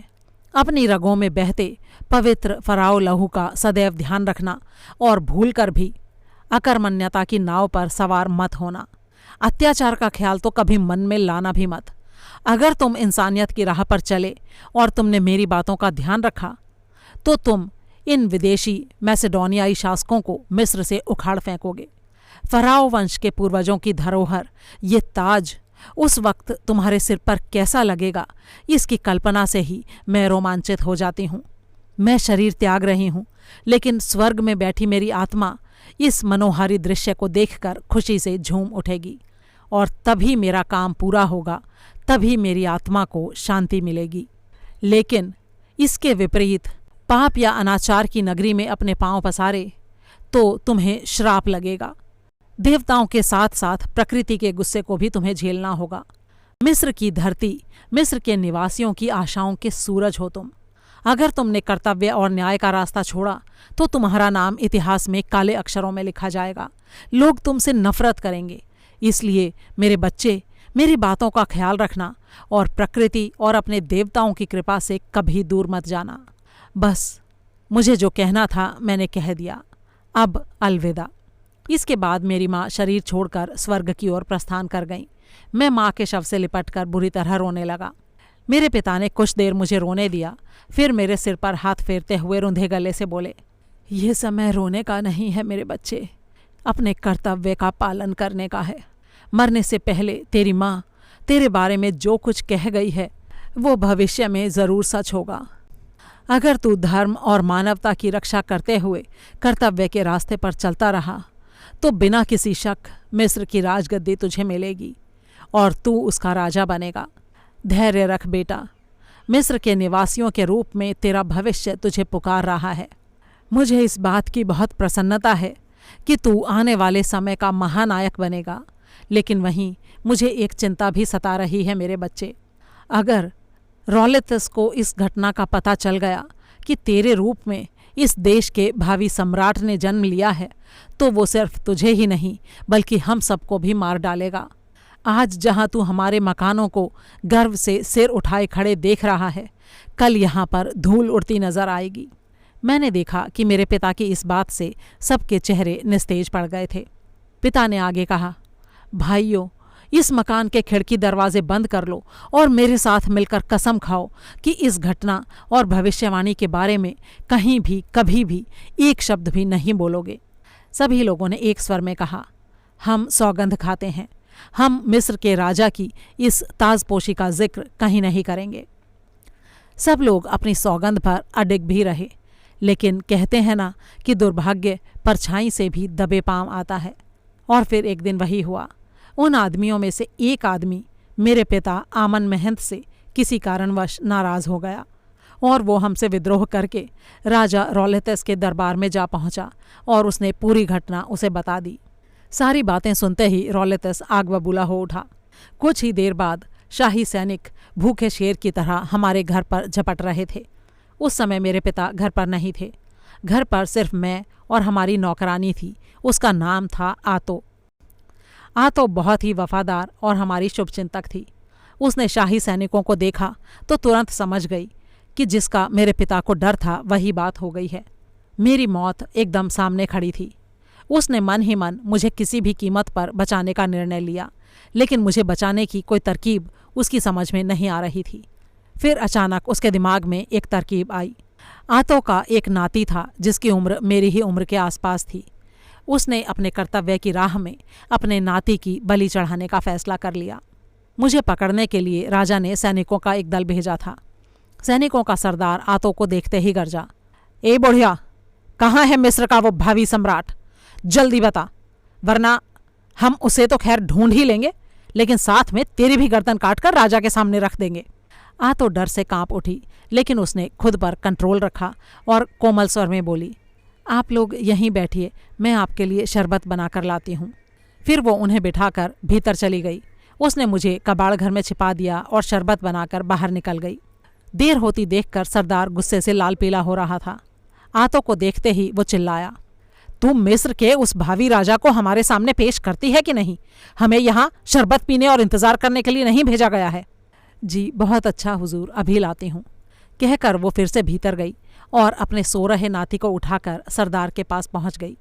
अपनी रगों में बहते पवित्र फराओ लहू का सदैव ध्यान रखना और भूलकर भी अकर्मण्यता की नाव पर सवार मत होना। अत्याचार का ख्याल तो कभी मन में लाना भी मत। अगर तुम इंसानियत की राह पर चले और तुमने मेरी बातों का ध्यान रखा तो तुम इन विदेशी मैसेडोनियाई शासकों को मिस्र से उखाड़ फेंकोगे। फराओ वंश के पूर्वजों की धरोहर ये ताज उस वक्त तुम्हारे सिर पर कैसा लगेगा, इसकी कल्पना से ही मैं रोमांचित हो जाती हूँ। मैं शरीर त्याग रही हूँ, लेकिन स्वर्ग में बैठी मेरी आत्मा इस मनोहारी दृश्य को देखकर खुशी से झूम उठेगी, और तभी मेरा काम पूरा होगा, तभी मेरी आत्मा को शांति मिलेगी। लेकिन इसके विपरीत पाप या अनाचार की नगरी में अपने पांव पसारे तो तुम्हें श्राप लगेगा। देवताओं के साथ साथ प्रकृति के गुस्से को भी तुम्हें झेलना होगा। मिस्र की धरती, मिस्र के निवासियों की आशाओं के सूरज हो तुम। अगर तुमने कर्तव्य और न्याय का रास्ता छोड़ा तो तुम्हारा नाम इतिहास में काले अक्षरों में लिखा जाएगा। लोग तुमसे नफरत करेंगे। इसलिए मेरे बच्चे, मेरी बातों का ख्याल रखना और प्रकृति और अपने देवताओं की कृपा से कभी दूर मत जाना। बस मुझे जो कहना था मैंने कह दिया। अब अलविदा। इसके बाद मेरी माँ शरीर छोड़कर स्वर्ग की ओर प्रस्थान कर गईं। मैं माँ के शव से लिपटकर बुरी तरह रोने लगा। मेरे पिता ने कुछ देर मुझे रोने दिया, फिर मेरे सिर पर हाथ फेरते हुए रुंधे गले से बोले, ये समय रोने का नहीं है मेरे बच्चे, अपने कर्तव्य का पालन करने का है। मरने से पहले तेरी माँ तेरे बारे में जो कुछ कह गई है वो भविष्य में ज़रूर सच होगा। अगर तू धर्म और मानवता की रक्षा करते हुए कर्तव्य के रास्ते पर चलता रहा तो बिना किसी शक मिस्र की राजगद्दी तुझे मिलेगी और तू उसका राजा बनेगा। धैर्य रख बेटा, मिस्र के निवासियों के रूप में तेरा भविष्य तुझे पुकार रहा है। मुझे इस बात की बहुत प्रसन्नता है कि तू आने वाले समय का महानायक बनेगा, लेकिन वहीं मुझे एक चिंता भी सता रही है मेरे बच्चे। अगर रॉलेतस को इस घटना का पता चल गया कि तेरे रूप में इस देश के भावी सम्राट ने जन्म लिया है तो वो सिर्फ तुझे ही नहीं बल्कि हम सबको भी मार डालेगा। आज जहाँ तू हमारे मकानों को गर्व से सिर उठाए खड़े देख रहा है, कल यहाँ पर धूल उड़ती नजर आएगी। मैंने देखा कि मेरे पिता की इस बात से सबके चेहरे निस्तेज पड़ गए थे। पिता ने आगे कहा, भाइयों, इस मकान के खिड़की दरवाजे बंद कर लो और मेरे साथ मिलकर कसम खाओ कि इस घटना और भविष्यवाणी के बारे में कहीं भी कभी भी एक शब्द भी नहीं बोलोगे। सभी लोगों ने एक स्वर में कहा, हम सौगंध खाते हैं, हम मिस्र के राजा की इस ताजपोशी का जिक्र कहीं नहीं करेंगे। सब लोग अपनी सौगंध पर अडिग भी रहे, लेकिन कहते हैं ना कि दुर्भाग्य परछाई से भी दबे पांव आता है। और फिर एक दिन वही हुआ। उन आदमियों में से एक आदमी मेरे पिता आमन महंत से किसी कारणवश नाराज़ हो गया और वो हमसे विद्रोह करके राजा रॉलेतस के दरबार में जा पहुंचा और उसने पूरी घटना उसे बता दी। सारी बातें सुनते ही रॉलेतस आग बबूला हो उठा। कुछ ही देर बाद शाही सैनिक भूखे शेर की तरह हमारे घर पर झपट रहे थे। उस समय मेरे पिता घर पर नहीं थे। घर पर सिर्फ मैं और हमारी नौकरानी थी। उसका नाम था आतो। आतो बहुत ही वफादार और हमारी शुभचिंतक थी। उसने शाही सैनिकों को देखा तो तुरंत समझ गई कि जिसका मेरे पिता को डर था वही बात हो गई है। मेरी मौत एकदम सामने खड़ी थी। उसने मन ही मन मुझे किसी भी कीमत पर बचाने का निर्णय लिया, लेकिन मुझे बचाने की कोई तरकीब उसकी समझ में नहीं आ रही थी। फिर अचानक उसके दिमाग में एक तरकीब आई। आतो का एक नाती था जिसकी उम्र मेरी ही उम्र के आसपास थी। उसने अपने कर्तव्य की राह में अपने नाती की बलि चढ़ाने का फैसला कर लिया। मुझे पकड़ने के लिए राजा ने सैनिकों का एक दल भेजा था। सैनिकों का सरदार आतो को देखते ही गरजा, ए बुढ़िया, कहाँ है मिस्र का वो भावी सम्राट? जल्दी बता, वरना हम उसे तो खैर ढूंढ ही लेंगे, लेकिन साथ में तेरी भी गर्दन काटकर राजा के सामने रख देंगे। आतो डर से कांप उठी, लेकिन उसने खुद पर कंट्रोल रखा और कोमल स्वर में बोली, आप लोग यहीं बैठिए, मैं आपके लिए शरबत बनाकर लाती हूँ। फिर वो उन्हें बिठाकर भीतर चली गई। उसने मुझे कबाड़ घर में छिपा दिया और शरबत बनाकर बाहर निकल गई। देर होती देखकर सरदार गुस्से से लाल पीला हो रहा था। आतो को देखते ही वो चिल्लाया, तू मिस्र के उस भावी राजा को हमारे सामने पेश करती है कि नहीं? हमें यहाँ शरबत पीने और इंतजार करने के लिए नहीं भेजा गया है। जी बहुत अच्छा हुजूर, अभी लाती हूँ, कहकर वो फिर से भीतर गई और अपने सो रहे नाती को उठाकर सरदार के पास पहुँच गई।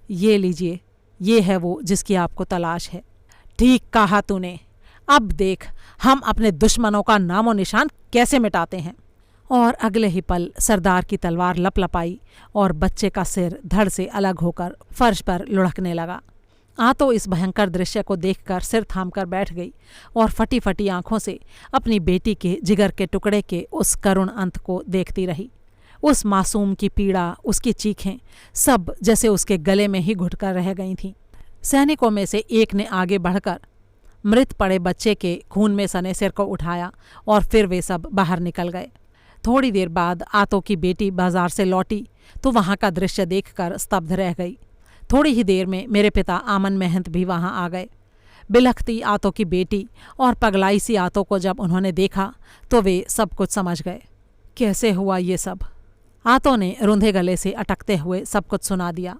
ये लीजिए, ये है वो जिसकी आपको तलाश है। ठीक कहा तूने, अब देख हम अपने दुश्मनों का नामो निशान कैसे मिटाते हैं। और अगले ही पल सरदार की तलवार लपलपाई और बच्चे का सिर धड़ से अलग होकर फर्श पर लुढ़कने लगा। आतो इस भयंकर दृश्य को देखकर सिर थामकर बैठ गई और फटी फटी आंखों से अपनी बेटी के जिगर के टुकड़े के उस करुण अंत को देखती रही। उस मासूम की पीड़ा, उसकी चीखें सब जैसे उसके गले में ही घुटकर रह गई थीं। सैनिकों में से एक ने आगे बढ़कर मृत पड़े बच्चे के खून में सने सिर को उठाया और फिर वे सब बाहर निकल गए। थोड़ी देर बाद आतो की बेटी बाजार से लौटी तो वहाँ का दृश्य देखकर स्तब्ध रह गई। थोड़ी ही देर में मेरे पिता आमन महंत भी वहाँ आ गए। बिलखती आतो की बेटी और पगलाई सी आतो को जब उन्होंने देखा तो वे सब कुछ समझ गए। कैसे हुआ ये सब? आतो ने रुंधे गले से अटकते हुए सब कुछ सुना दिया।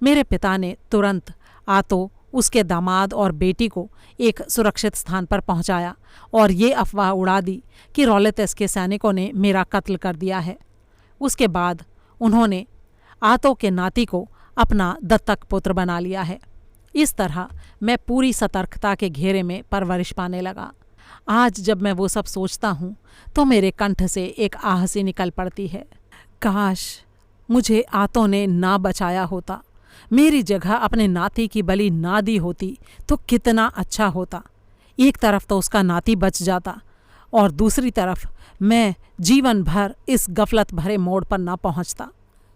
मेरे पिता ने तुरंत आतो, उसके दामाद और बेटी को एक सुरक्षित स्थान पर पहुंचाया और ये अफवाह उड़ा दी कि रौलेतस के सैनिकों ने मेरा कत्ल कर दिया है। उसके बाद उन्होंने आतो के नाती को अपना दत्तक पुत्र बना लिया है। इस तरह मैं पूरी सतर्कता के घेरे में परवरिश पाने लगा। आज जब मैं वो सब सोचता हूँ तो मेरे कंठ से एक आह सी निकल पड़ती है। काश मुझे आतो ने ना बचाया होता, मेरी जगह अपने नाती की बलि ना दी होती तो कितना अच्छा होता। एक तरफ तो उसका नाती बच जाता और दूसरी तरफ मैं जीवन भर इस गफलत भरे मोड़ पर ना पहुंचता।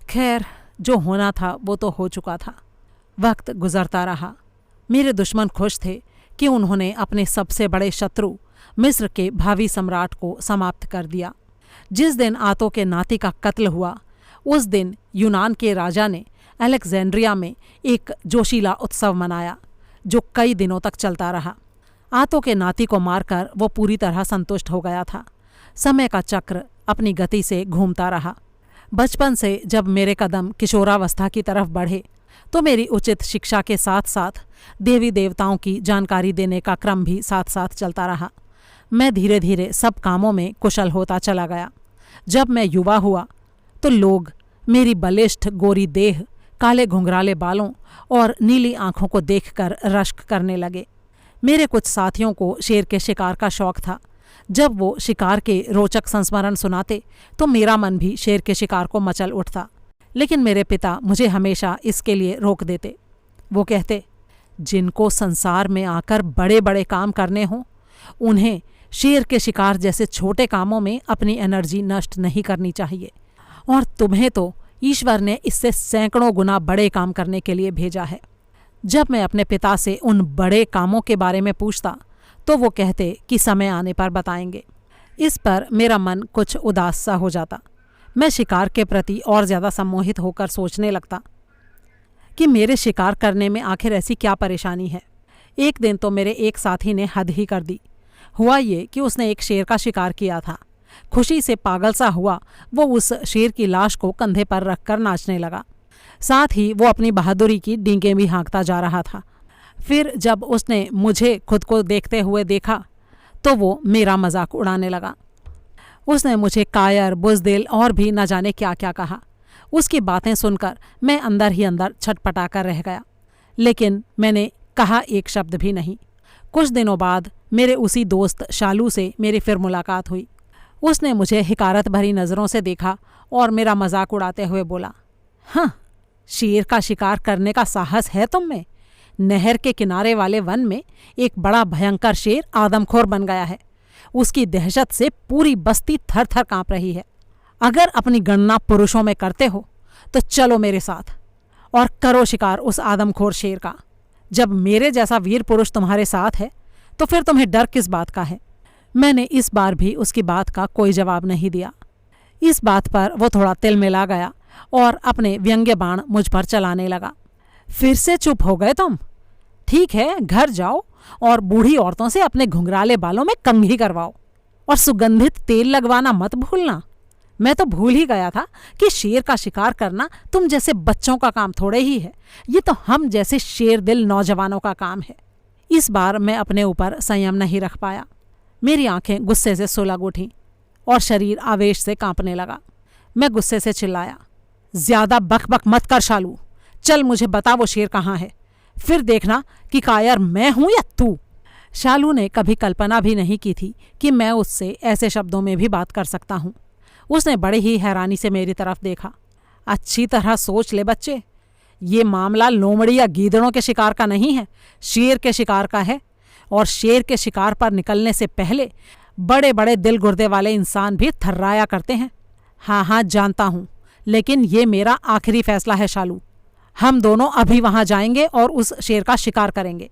खैर, जो होना था वो तो हो चुका था। वक्त गुजरता रहा। मेरे दुश्मन खुश थे कि उन्होंने अपने सबसे बड़े शत्रु मिस्र के भावी सम्राट को समाप्त कर दिया। जिस दिन आतो के नाती का कत्ल हुआ उस दिन यूनान के राजा ने अलेक्जेंड्रिया में एक जोशीला उत्सव मनाया जो कई दिनों तक चलता रहा। आतो के नाती को मारकर वो पूरी तरह संतुष्ट हो गया था। समय का चक्र अपनी गति से घूमता रहा। बचपन से जब मेरे कदम किशोरावस्था की तरफ बढ़े तो मेरी उचित शिक्षा के साथ साथ देवी देवताओं की जानकारी देने का क्रम भी साथ साथ चलता रहा। मैं धीरे धीरे सब कामों में कुशल होता चला गया। जब मैं युवा हुआ तो लोग मेरी बलिष्ठ गोरी देह, काले घुंघराले बालों और नीली आंखों को देखकर रश्क करने लगे। मेरे कुछ साथियों को शेर के शिकार का शौक था। जब वो शिकार के रोचक संस्मरण सुनाते तो मेरा मन भी शेर के शिकार को मचल उठता, लेकिन मेरे पिता मुझे हमेशा इसके लिए रोक देते। वो कहते, जिनको संसार में आकर बड़े बड़े काम करने हों उन्हें शेर के शिकार जैसे छोटे कामों में अपनी एनर्जी नष्ट नहीं करनी चाहिए, और तुम्हें तो ईश्वर ने इससे सैकड़ों गुना बड़े काम करने के लिए भेजा है। जब मैं अपने पिता से उन बड़े कामों के बारे में पूछता तो वो कहते कि समय आने पर बताएंगे। इस पर मेरा मन कुछ उदास सा हो जाता। मैं शिकार के प्रति और ज़्यादा सम्मोहित होकर सोचने लगता कि मेरे शिकार करने में आखिर ऐसी क्या परेशानी है। एक दिन तो मेरे एक साथी ने हद ही कर दी। हुआ ये कि उसने एक शेर का शिकार किया था। खुशी से पागल सा हुआ वो उस शेर की लाश को कंधे पर रखकर नाचने लगा। साथ ही वो अपनी बहादुरी की डींगें भी हाँकता जा रहा था। फिर जब उसने मुझे खुद को देखते हुए देखा तो वो मेरा मजाक उड़ाने लगा। उसने मुझे कायर, बुज़दिल और भी न जाने क्या क्या कहा। उसकी बातें सुनकर मैं अंदर ही अंदर छटपटा कर रह गया, लेकिन मैंने कहा एक शब्द भी नहीं। कुछ दिनों बाद मेरे उसी दोस्त शालू से मेरी फिर मुलाकात हुई। उसने मुझे हिकारत भरी नज़रों से देखा और मेरा मजाक उड़ाते हुए बोला, हाँ, शेर का शिकार करने का साहस है तुम में? नहर के किनारे वाले वन में एक बड़ा भयंकर शेर आदमखोर बन गया है। उसकी दहशत से पूरी बस्ती थर थर काँप रही है। अगर अपनी गणना पुरुषों में करते हो तो चलो मेरे साथ और करो शिकार उस आदमखोर शेर का। जब मेरे जैसा वीर पुरुष तुम्हारे साथ है तो फिर तुम्हें डर किस बात का है? मैंने इस बार भी उसकी बात का कोई जवाब नहीं दिया। इस बात पर वो थोड़ा तिलमिला गया और अपने व्यंग्य बाण मुझ पर चलाने लगा। फिर से चुप हो गए तुम? ठीक है, घर जाओ और बूढ़ी औरतों से अपने घुंघराले बालों में कंघी करवाओ और सुगंधित तेल लगवाना मत भूलना। मैं तो भूल ही गया था कि शेर का शिकार करना तुम जैसे बच्चों का काम थोड़े ही है। ये तो हम जैसे शेर दिल नौजवानों का काम है। इस बार मैं अपने ऊपर संयम नहीं रख पाया। मेरी आंखें गुस्से से सुलग उठीं और शरीर आवेश से कांपने लगा। मैं गुस्से से चिल्लाया, ज्यादा बकबक मत कर शालू, चल मुझे बता वो शेर कहाँ है, फिर देखना कि कायर मैं हूं या तू। शालू ने कभी कल्पना भी नहीं की थी कि मैं उससे ऐसे शब्दों में भी बात कर सकता हूँ। उसने बड़े ही हैरानी से मेरी तरफ देखा। अच्छी तरह सोच ले बच्चे, ये मामला लोमड़ी या गीदड़ों के शिकार का नहीं है, शेर के शिकार का है। और शेर के शिकार पर निकलने से पहले बड़े बड़े दिल गुर्दे वाले इंसान भी थर्राया करते हैं। हाँ हाँ जानता हूँ, लेकिन ये मेरा आखिरी फैसला है शालू। हम दोनों अभी वहां जाएंगे और उस शेर का शिकार करेंगे,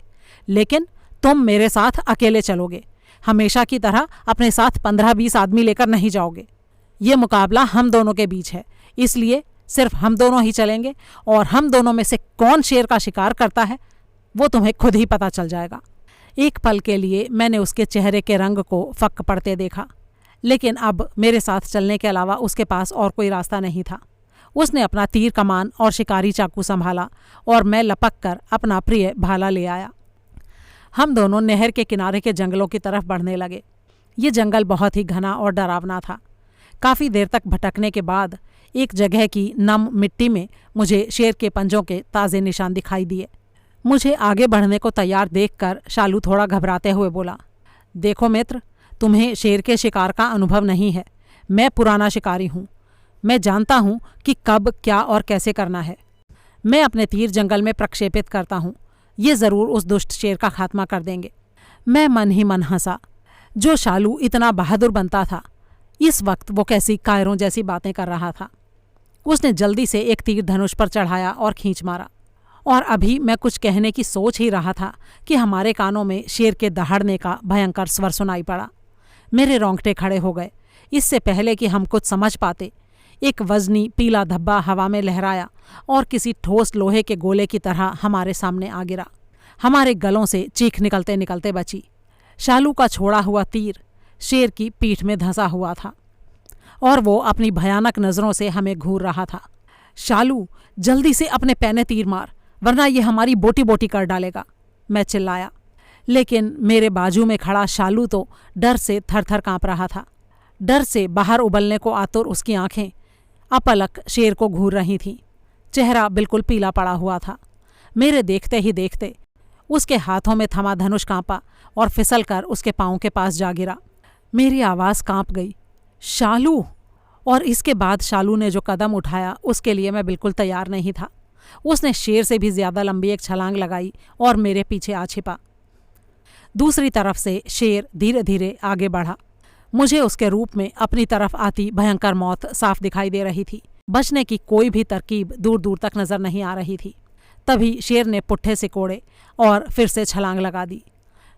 लेकिन तुम मेरे साथ अकेले चलोगे। हमेशा की तरह अपने साथ 15-20 आदमी लेकर नहीं जाओगे। ये मुकाबला हम दोनों के बीच है, इसलिए सिर्फ हम दोनों ही चलेंगे और हम दोनों में से कौन शेर का शिकार करता है वो तुम्हें खुद ही पता चल जाएगा। एक पल के लिए मैंने उसके चेहरे के रंग को फक पड़ते देखा, लेकिन अब मेरे साथ चलने के अलावा उसके पास और कोई रास्ता नहीं था। उसने अपना तीर कमान और शिकारी चाकू संभाला और मैं लपक कर अपना प्रिय भाला ले आया। हम दोनों नहर के किनारे के जंगलों की तरफ बढ़ने लगे। ये जंगल बहुत ही घना और डरावना था। काफ़ी देर तक भटकने के बाद एक जगह की नम मिट्टी में मुझे शेर के पंजों के ताज़े निशान दिखाई दिए। मुझे आगे बढ़ने को तैयार देखकर शालू थोड़ा घबराते हुए बोला, देखो मित्र, तुम्हें शेर के शिकार का अनुभव नहीं है। मैं पुराना शिकारी हूँ। मैं जानता हूँ कि कब क्या और कैसे करना है। मैं अपने तीर जंगल में प्रक्षेपित करता हूँ। ये ज़रूर उस दुष्ट शेर का खात्मा कर देंगे। मैं मन ही मन हंसा। जो शालू इतना बहादुर बनता था, इस वक्त वो कैसी कायरों जैसी बातें कर रहा था। उसने जल्दी से एक तीर धनुष पर चढ़ाया और खींच मारा, और अभी मैं कुछ कहने की सोच ही रहा था कि हमारे कानों में शेर के दहाड़ने का भयंकर स्वर सुनाई पड़ा। मेरे रोंगटे खड़े हो गए। इससे पहले कि हम कुछ समझ पाते, एक वजनी पीला धब्बा हवा में लहराया और किसी ठोस लोहे के गोले की तरह हमारे सामने आ गिरा। हमारे गलों से चीख निकलते निकलते बची। शालू का छोड़ा हुआ तीर शेर की पीठ में धंसा हुआ था और वो अपनी भयानक नज़रों से हमें घूर रहा था। शालू, जल्दी से अपने पैने तीर मार, वरना ये हमारी बोटी बोटी कर डालेगा, मैं चिल्लाया। लेकिन मेरे बाजू में खड़ा शालू तो डर से थर थर काँप रहा था। डर से बाहर उबलने को आतुर उसकी आंखें अपलक शेर को घूर रही थीं। चेहरा बिल्कुल पीला पड़ा हुआ था। मेरे देखते ही देखते उसके हाथों में थमा धनुष कांपा और फिसल कर उसके पाँव के पास जा गिरा। मेरी आवाज़ कांप गई, शालू! और इसके बाद शालू ने जो कदम उठाया उसके लिए मैं बिल्कुल तैयार नहीं था। उसने शेर से भी ज़्यादा लंबी एक छलांग लगाई और मेरे पीछे आ छिपा। दूसरी तरफ से शेर धीरे धीरे आगे बढ़ा। मुझे उसके रूप में अपनी तरफ आती भयंकर मौत साफ दिखाई दे रही थी। बचने की कोई भी तरकीब दूर दूर तक नजर नहीं आ रही थी। तभी शेर ने पुट्ठे से कोड़े और फिर से छलांग लगा दी।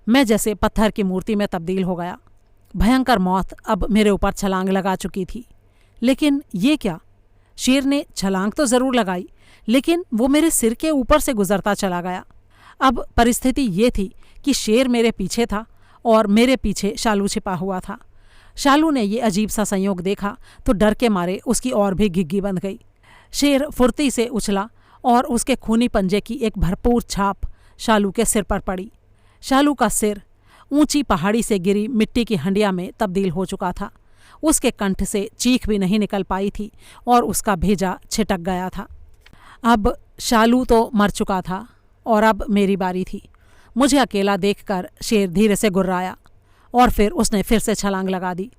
मैं जैसे पत्थर की मूर्ति में तब्दील हो गया। भयंकर मौत अब मेरे ऊपर छलांग लगा चुकी थी। लेकिन ये क्या? शेर ने छलांग तो ज़रूर लगाई, लेकिन वो मेरे सिर के ऊपर से गुजरता चला गया। अब परिस्थिति ये थी कि शेर मेरे पीछे था और मेरे पीछे शालू छिपा हुआ था। शालू ने ये अजीब सा संयोग देखा तो डर के मारे उसकी और भी घिग्गी बंध गई। शेर फुर्ती से उछला और उसके खूनी पंजे की एक भरपूर छाप शालू के सिर पर पड़ी। शालू का सिर ऊंची पहाड़ी से गिरी मिट्टी की हंडिया में तब्दील हो चुका था। उसके कंठ से चीख भी नहीं निकल पाई थी और उसका भेजा छिटक गया था। अब शालू तो मर चुका था और अब मेरी बारी थी। मुझे अकेला देखकर शेर धीरे से गुर्राया और फिर उसने फिर से छलांग लगा दी।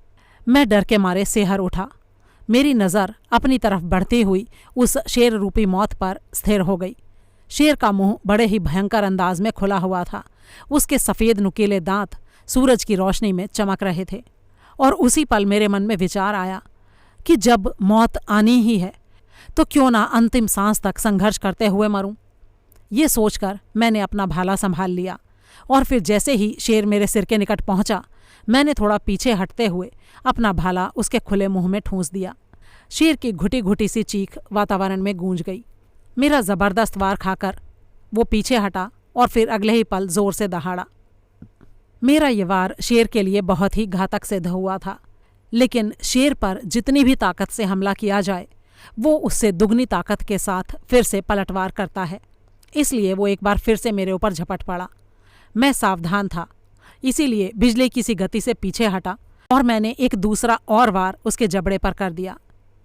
मैं डर के मारे सेहर उठा। मेरी नज़र अपनी तरफ बढ़ती हुई उस शेर रूपी मौत पर स्थिर हो गई। शेर का मुंह बड़े ही भयंकर अंदाज में खुला हुआ था। उसके सफ़ेद नुकीले दांत सूरज की रोशनी में चमक रहे थे। और उसी पल मेरे मन में विचार आया कि जब मौत आनी ही है तो क्यों ना अंतिम सांस तक संघर्ष करते हुए मरूं। ये सोचकर मैंने अपना भाला संभाल लिया और फिर जैसे ही शेर मेरे सिर के निकट पहुंचा, मैंने थोड़ा पीछे हटते हुए अपना भाला उसके खुले मुंह में ठूंस दिया। शेर की घुटी घुटी सी चीख वातावरण में गूंज गई। मेरा ज़बरदस्त वार खाकर वो पीछे हटा और फिर अगले ही पल जोर से दहाड़ा। मेरा ये वार शेर के लिए बहुत ही घातक सिद्ध हुआ था, लेकिन शेर पर जितनी भी ताकत से हमला किया जाए वो उससे दुगनी ताकत के साथ फिर से पलटवार करता है। इसलिए वो एक बार फिर से मेरे ऊपर झपट पड़ा। मैं सावधान था, इसीलिए बिजली की सी गति से पीछे हटा और मैंने एक दूसरा और वार उसके जबड़े पर कर दिया।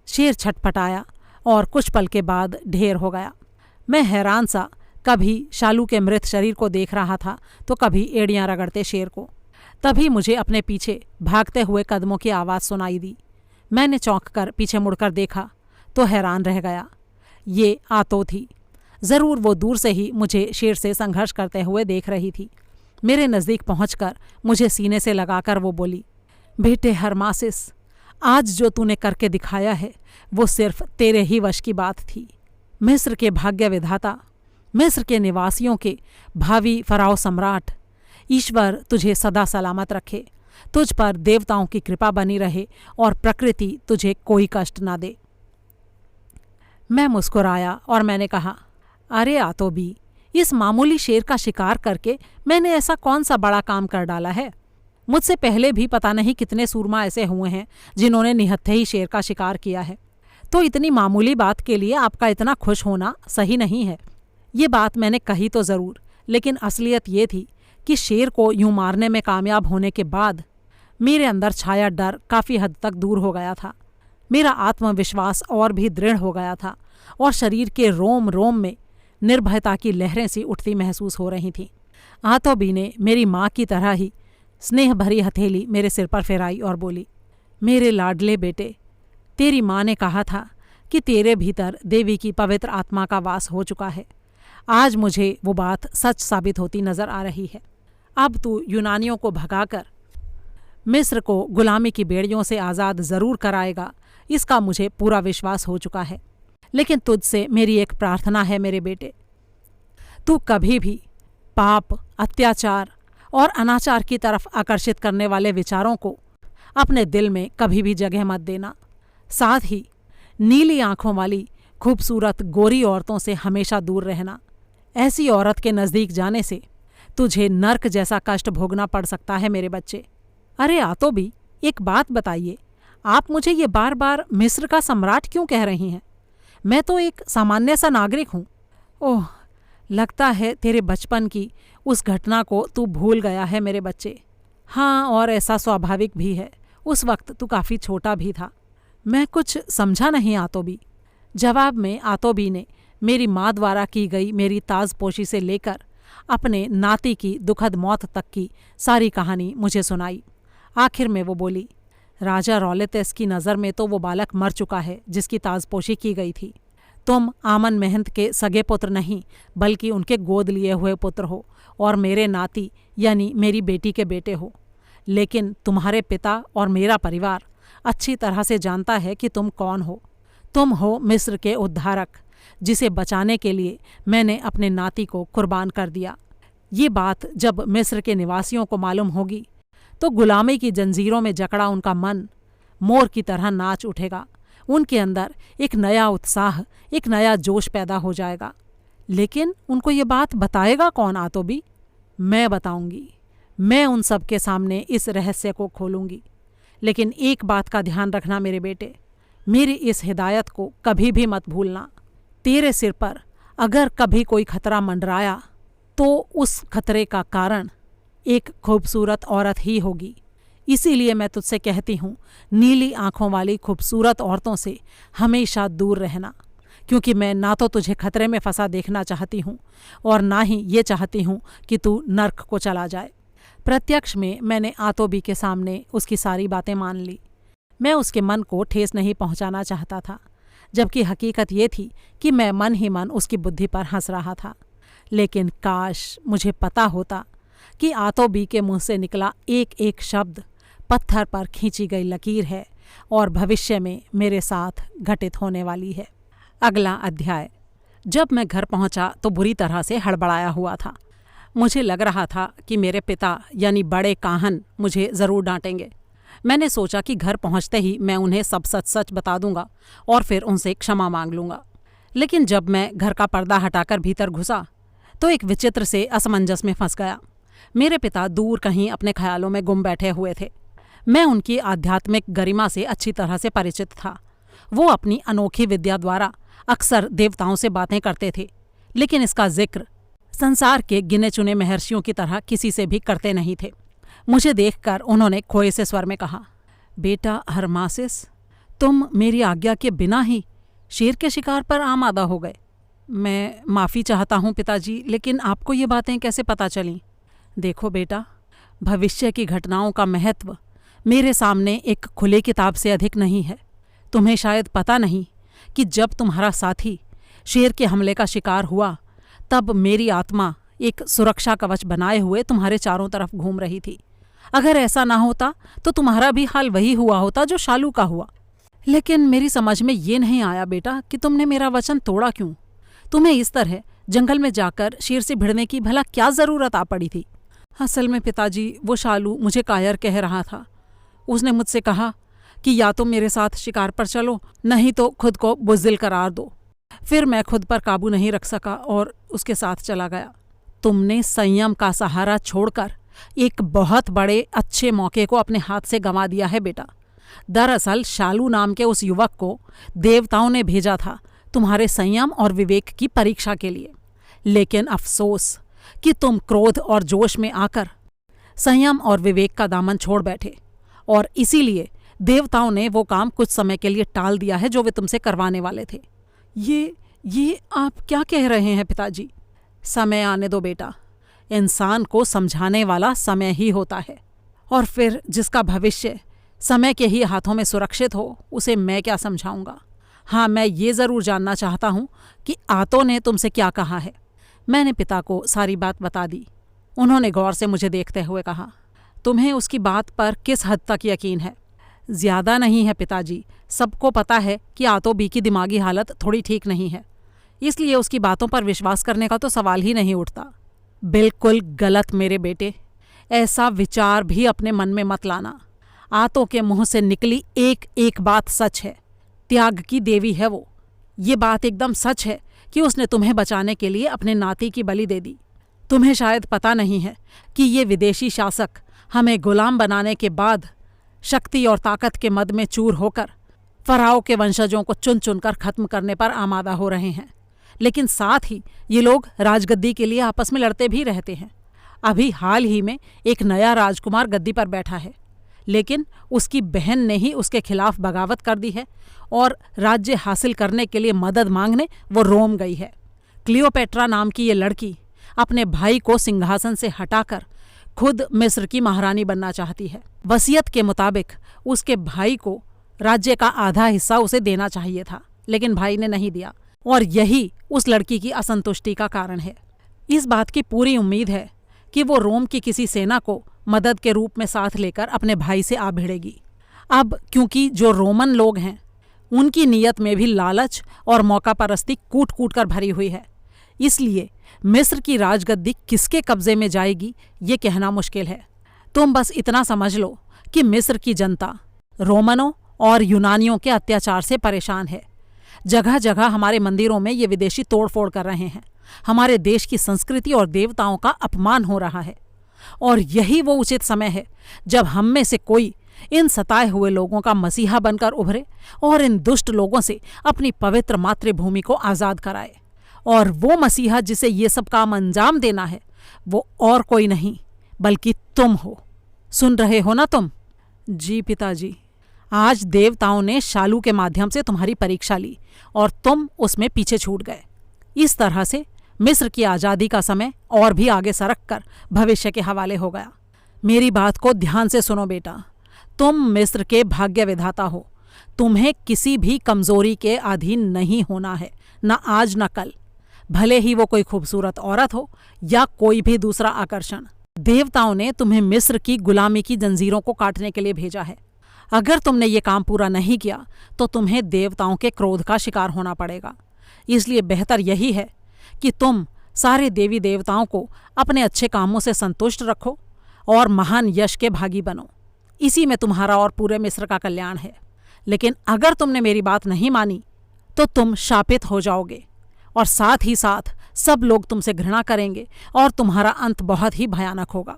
शेर छटपटाया और कुछ पल के बाद ढेर हो गया। मैं हैरान सा कभी शालू के मृत शरीर को देख रहा था तो कभी एड़ियां रगड़ते शेर को। तभी मुझे अपने पीछे भागते हुए कदमों की आवाज़ सुनाई दी। मैंने चौंक कर पीछे मुड़कर देखा तो हैरान रह गया। ये आतो थी। ज़रूर वो दूर से ही मुझे शेर से संघर्ष करते हुए देख रही थी। मेरे नज़दीक पहुंचकर मुझे सीने से लगाकर वो बोली, बेटे हरमासिस, आज जो तूने करके दिखाया है वो सिर्फ तेरे ही वश की बात थी। मिस्र के भाग्य विधाता, मिस्र के निवासियों के भावी फराओ सम्राट, ईश्वर तुझे सदा सलामत रखे, तुझ पर देवताओं की कृपा बनी रहे और प्रकृति तुझे कोई कष्ट ना दे। मैं मुस्कुराया और मैंने कहा, अरे आतोबी, इस मामूली शेर का शिकार करके मैंने ऐसा कौन सा बड़ा काम कर डाला है? मुझसे पहले भी पता नहीं कितने सूरमा ऐसे हुए हैं जिन्होंने निहत्थे ही शेर का शिकार किया है। तो इतनी मामूली बात के लिए आपका इतना खुश होना सही नहीं है। ये बात मैंने कही तो ज़रूर, लेकिन असलियत ये थी कि शेर को यूं मारने में कामयाब होने के बाद मेरे अंदर छाया डर काफ़ी हद तक दूर हो गया था। मेरा आत्मविश्वास और भी दृढ़ हो गया था और शरीर के रोम रोम में निर्भयता की लहरें सी उठती महसूस हो रही थीं। आतोबी ने मेरी माँ की तरह ही स्नेह भरी हथेली मेरे सिर पर फेराई और बोली, मेरे लाडले बेटे, तेरी माँ ने कहा था कि तेरे भीतर देवी की पवित्र आत्मा का वास हो चुका है। आज मुझे वो बात सच साबित होती नज़र आ रही है। अब तू यूनानियों को भगाकर मिस्र को गुलामी की बेड़ियों से आज़ाद ज़रूर कराएगा, इसका मुझे पूरा विश्वास हो चुका है। लेकिन तुझसे मेरी एक प्रार्थना है मेरे बेटे, तू कभी भी पाप, अत्याचार और अनाचार की तरफ आकर्षित करने वाले विचारों को अपने दिल में कभी भी जगह मत देना। साथ ही नीली आंखों वाली खूबसूरत गोरी औरतों से हमेशा दूर रहना। ऐसी औरत के नज़दीक जाने से तुझे नर्क जैसा कष्ट भोगना पड़ सकता है मेरे बच्चे। अरे आतोबी, एक बात बताइए, आप मुझे ये बार बार मिस्र का सम्राट क्यों कह रही हैं? मैं तो एक सामान्य सा नागरिक हूँ। ओह, लगता है तेरे बचपन की उस घटना को तू भूल गया है मेरे बच्चे। हाँ, और ऐसा स्वाभाविक भी है, उस वक्त तू काफ़ी छोटा भी था। मैं कुछ समझा नहीं आतोबी। जवाब में आतोबी ने मेरी माँ द्वारा की गई मेरी ताजपोशी से लेकर अपने नाती की दुखद मौत तक की सारी कहानी मुझे सुनाई। आखिर में वो बोली, राजा रौलेतेस की नज़र में तो वो बालक मर चुका है जिसकी ताजपोशी की गई थी। तुम आमन महंत के सगे पुत्र नहीं बल्कि उनके गोद लिए हुए पुत्र हो और मेरे नाती यानी मेरी बेटी के बेटे हो। लेकिन तुम्हारे पिता और मेरा परिवार अच्छी तरह से जानता है कि तुम कौन हो। तुम हो मिस्र के उद्धारक, जिसे बचाने के लिए मैंने अपने नाती को कुर्बान कर दिया। ये बात जब मिस्र के निवासियों को मालूम होगी तो गुलामी की जंजीरों में जकड़ा उनका मन मोर की तरह नाच उठेगा। उनके अंदर एक नया उत्साह, एक नया जोश पैदा हो जाएगा। लेकिन उनको ये बात बताएगा कौन आतोबी? मैं बताऊंगी। मैं उन सब के सामने इस रहस्य को खोलूंगी। लेकिन एक बात का ध्यान रखना मेरे बेटे, मेरी इस हिदायत को कभी भी मत भूलना। तेरे सिर पर अगर कभी कोई खतरा मंडराया तो उस खतरे का कारण एक खूबसूरत औरत ही होगी। इसीलिए मैं तुझसे कहती हूँ, नीली आंखों वाली खूबसूरत औरतों से हमेशा दूर रहना, क्योंकि मैं ना तो तुझे खतरे में फंसा देखना चाहती हूँ और ना ही ये चाहती हूँ कि तू नर्क को चला जाए। प्रत्यक्ष में मैंने आतोबी के सामने उसकी सारी बातें मान ली। मैं उसके मन को ठेस नहीं पहुँचाना चाहता था, जबकि हकीकत ये थी कि मैं मन ही मन उसकी बुद्धि पर हंस रहा था। लेकिन काश मुझे पता होता कि आतोबी के मुँह से निकला एक एक शब्द पत्थर पर खींची गई लकीर है और भविष्य में मेरे साथ घटित होने वाली है। अगला अध्याय। जब मैं घर पहुंचा तो बुरी तरह से हड़बड़ाया हुआ था। मुझे लग रहा था कि मेरे पिता यानी बड़े काहन मुझे ज़रूर डांटेंगे। मैंने सोचा कि घर पहुंचते ही मैं उन्हें सब सच सच बता दूंगा और फिर उनसे क्षमा मांग लूँगा। लेकिन जब मैं घर का पर्दा हटाकर भीतर घुसा तो एक विचित्र से असमंजस में फंस गया। मेरे पिता दूर कहीं अपने ख्यालों में गुम बैठे हुए थे। मैं उनकी आध्यात्मिक गरिमा से अच्छी तरह से परिचित था। वो अपनी अनोखी विद्या द्वारा अक्सर देवताओं से बातें करते थे, लेकिन इसका जिक्र संसार के गिने चुने महर्षियों की तरह किसी से भी करते नहीं थे। मुझे देखकर उन्होंने खोए से स्वर में कहा, बेटा हरमासिस, तुम मेरी आज्ञा के बिना ही शेर के शिकार पर आमादा हो गए। मैं माफ़ी चाहता हूँ पिताजी, लेकिन आपको ये बातें कैसे पता चलीं? देखो बेटा, भविष्य की घटनाओं का महत्व मेरे सामने एक खुले किताब से अधिक नहीं है। तुम्हें शायद पता नहीं कि जब तुम्हारा साथी शेर के हमले का शिकार हुआ तब मेरी आत्मा एक सुरक्षा कवच बनाए हुए तुम्हारे चारों तरफ घूम रही थी। अगर ऐसा ना होता तो तुम्हारा भी हाल वही हुआ होता जो शालू का हुआ। लेकिन मेरी समझ में ये नहीं आया बेटा कि तुमने मेरा वचन तोड़ा क्यों। तुम्हें इस तरह जंगल में जाकर शेर से भिड़ने की भला क्या ज़रूरत आ पड़ी थी। असल में पिताजी, वो शालू मुझे कायर कह रहा था। उसने मुझसे कहा कि या तो मेरे साथ शिकार पर चलो, नहीं तो खुद को बुज़दिल करार दो। फिर मैं खुद पर काबू नहीं रख सका और उसके साथ चला गया। तुमने संयम का सहारा छोड़कर एक बहुत बड़े अच्छे मौके को अपने हाथ से गंवा दिया है बेटा। दरअसल शालू नाम के उस युवक को देवताओं ने भेजा था तुम्हारे संयम और विवेक की परीक्षा के लिए। लेकिन अफसोस कि तुम क्रोध और जोश में आकर संयम और विवेक का दामन छोड़ बैठे, और इसीलिए देवताओं ने वो काम कुछ समय के लिए टाल दिया है जो वे तुमसे करवाने वाले थे। ये आप क्या कह रहे हैं पिताजी? समय आने दो बेटा। इंसान को समझाने वाला समय ही होता है, और फिर जिसका भविष्य समय के ही हाथों में सुरक्षित हो उसे मैं क्या समझाऊंगा। हाँ, मैं ये ज़रूर जानना चाहता हूँ कि आतो ने तुमसे क्या कहा है। मैंने पिता को सारी बात बता दी। उन्होंने गौर से मुझे देखते हुए कहा, तुम्हें उसकी बात पर किस हद तक यकीन है? ज़्यादा नहीं है पिताजी। सबको पता है कि आतो बी की दिमागी हालत थोड़ी ठीक नहीं है, इसलिए उसकी बातों पर विश्वास करने का तो सवाल ही नहीं उठता। बिल्कुल गलत मेरे बेटे। ऐसा विचार भी अपने मन में मत लाना। आतो के मुंह से निकली एक एक बात सच है। त्याग की देवी है वो। ये बात एकदम सच है कि उसने तुम्हें बचाने के लिए अपने नाती की बलि दे दी। तुम्हें शायद पता नहीं है कि ये विदेशी शासक हमें गुलाम बनाने के बाद शक्ति और ताकत के मद में चूर होकर फराओ के वंशजों को चुन चुनकर खत्म करने पर आमादा हो रहे हैं। लेकिन साथ ही ये लोग राजगद्दी के लिए आपस में लड़ते भी रहते हैं। अभी हाल ही में एक नया राजकुमार गद्दी पर बैठा है, लेकिन उसकी बहन ने ही उसके खिलाफ बगावत कर दी है और राज्य हासिल करने के लिए मदद मांगने वो रोम गई है। क्लियोपेट्रा नाम की ये लड़की अपने भाई को सिंहासन से हटाकर खुद मिस्र की महारानी बनना चाहती है। वसीयत के मुताबिक उसके भाई को राज्य का आधा हिस्सा उसे देना चाहिए था, लेकिन भाई ने नहीं दिया, और यही उस लड़की की असंतुष्टि का कारण है। इस बात की पूरी उम्मीद है कि वो रोम की किसी सेना को मदद के रूप में साथ लेकर अपने भाई से आ भिड़ेगी। अब क्योंकि जो रोमन लोग हैं उनकी नीयत में भी लालच और मौका परस्ती कूट कूट कर भरी हुई है, इसलिए मिस्र की राजगद्दी किसके कब्जे में जाएगी ये कहना मुश्किल है। तुम बस इतना समझ लो कि मिस्र की जनता रोमनों और यूनानियों के अत्याचार से परेशान है। जगह जगह हमारे मंदिरों में ये विदेशी तोड़फोड़ कर रहे हैं। हमारे देश की संस्कृति और देवताओं का अपमान हो रहा है, और यही वो उचित समय है जब हम में से कोई इन सताए हुए लोगों का मसीहा बनकर उभरे और इन दुष्ट लोगों से अपनी पवित्र मातृभूमि को आज़ाद कराए। और वो मसीहा जिसे ये सब काम अंजाम देना है वो और कोई नहीं बल्कि तुम हो। सुन रहे हो ना तुम? जी पिताजी। आज देवताओं ने शालू के माध्यम से तुम्हारी परीक्षा ली और तुम उसमें पीछे छूट गए। इस तरह से मिस्र की आज़ादी का समय और भी आगे सरक कर भविष्य के हवाले हो गया। मेरी बात को ध्यान से सुनो बेटा। तुम मिस्र के भाग्य विधाता हो। तुम्हें किसी भी कमजोरी के अधीन नहीं होना है, न आज न कल, भले ही वो कोई खूबसूरत औरत हो या कोई भी दूसरा आकर्षण। देवताओं ने तुम्हें मिस्र की गुलामी की जंजीरों को काटने के लिए भेजा है। अगर तुमने ये काम पूरा नहीं किया तो तुम्हें देवताओं के क्रोध का शिकार होना पड़ेगा। इसलिए बेहतर यही है कि तुम सारे देवी देवताओं को अपने अच्छे कामों से संतुष्ट रखो और महान यश के भागी बनो। इसी में तुम्हारा और पूरे मिस्र का कल्याण है। लेकिन अगर तुमने मेरी बात नहीं मानी तो तुम शापित हो जाओगे, और साथ ही साथ सब लोग तुमसे घृणा करेंगे और तुम्हारा अंत बहुत ही भयानक होगा।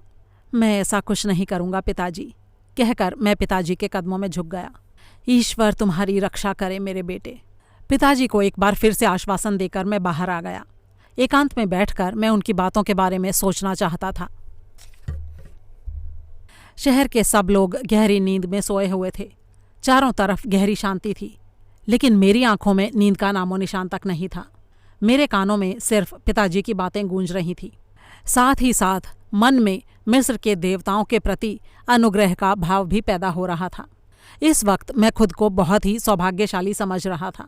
मैं ऐसा कुछ नहीं करूँगा पिताजी, कहकर मैं पिताजी के कदमों में झुक गया। ईश्वर तुम्हारी रक्षा करे मेरे बेटे। पिताजी को एक बार फिर से आश्वासन देकर मैं बाहर आ गया। एकांत में बैठकर मैं उनकी बातों के बारे में सोचना चाहता था। शहर के सब लोग गहरी नींद में सोए हुए थे। चारों तरफ गहरी शांति थी, लेकिन मेरी आंखों में नींद का नामो निशान तक नहीं था। मेरे कानों में सिर्फ पिताजी की बातें गूंज रही थी। साथ ही साथ मन में मिस्र के देवताओं के प्रति अनुग्रह का भाव भी पैदा हो रहा था। इस वक्त मैं खुद को बहुत ही सौभाग्यशाली समझ रहा था।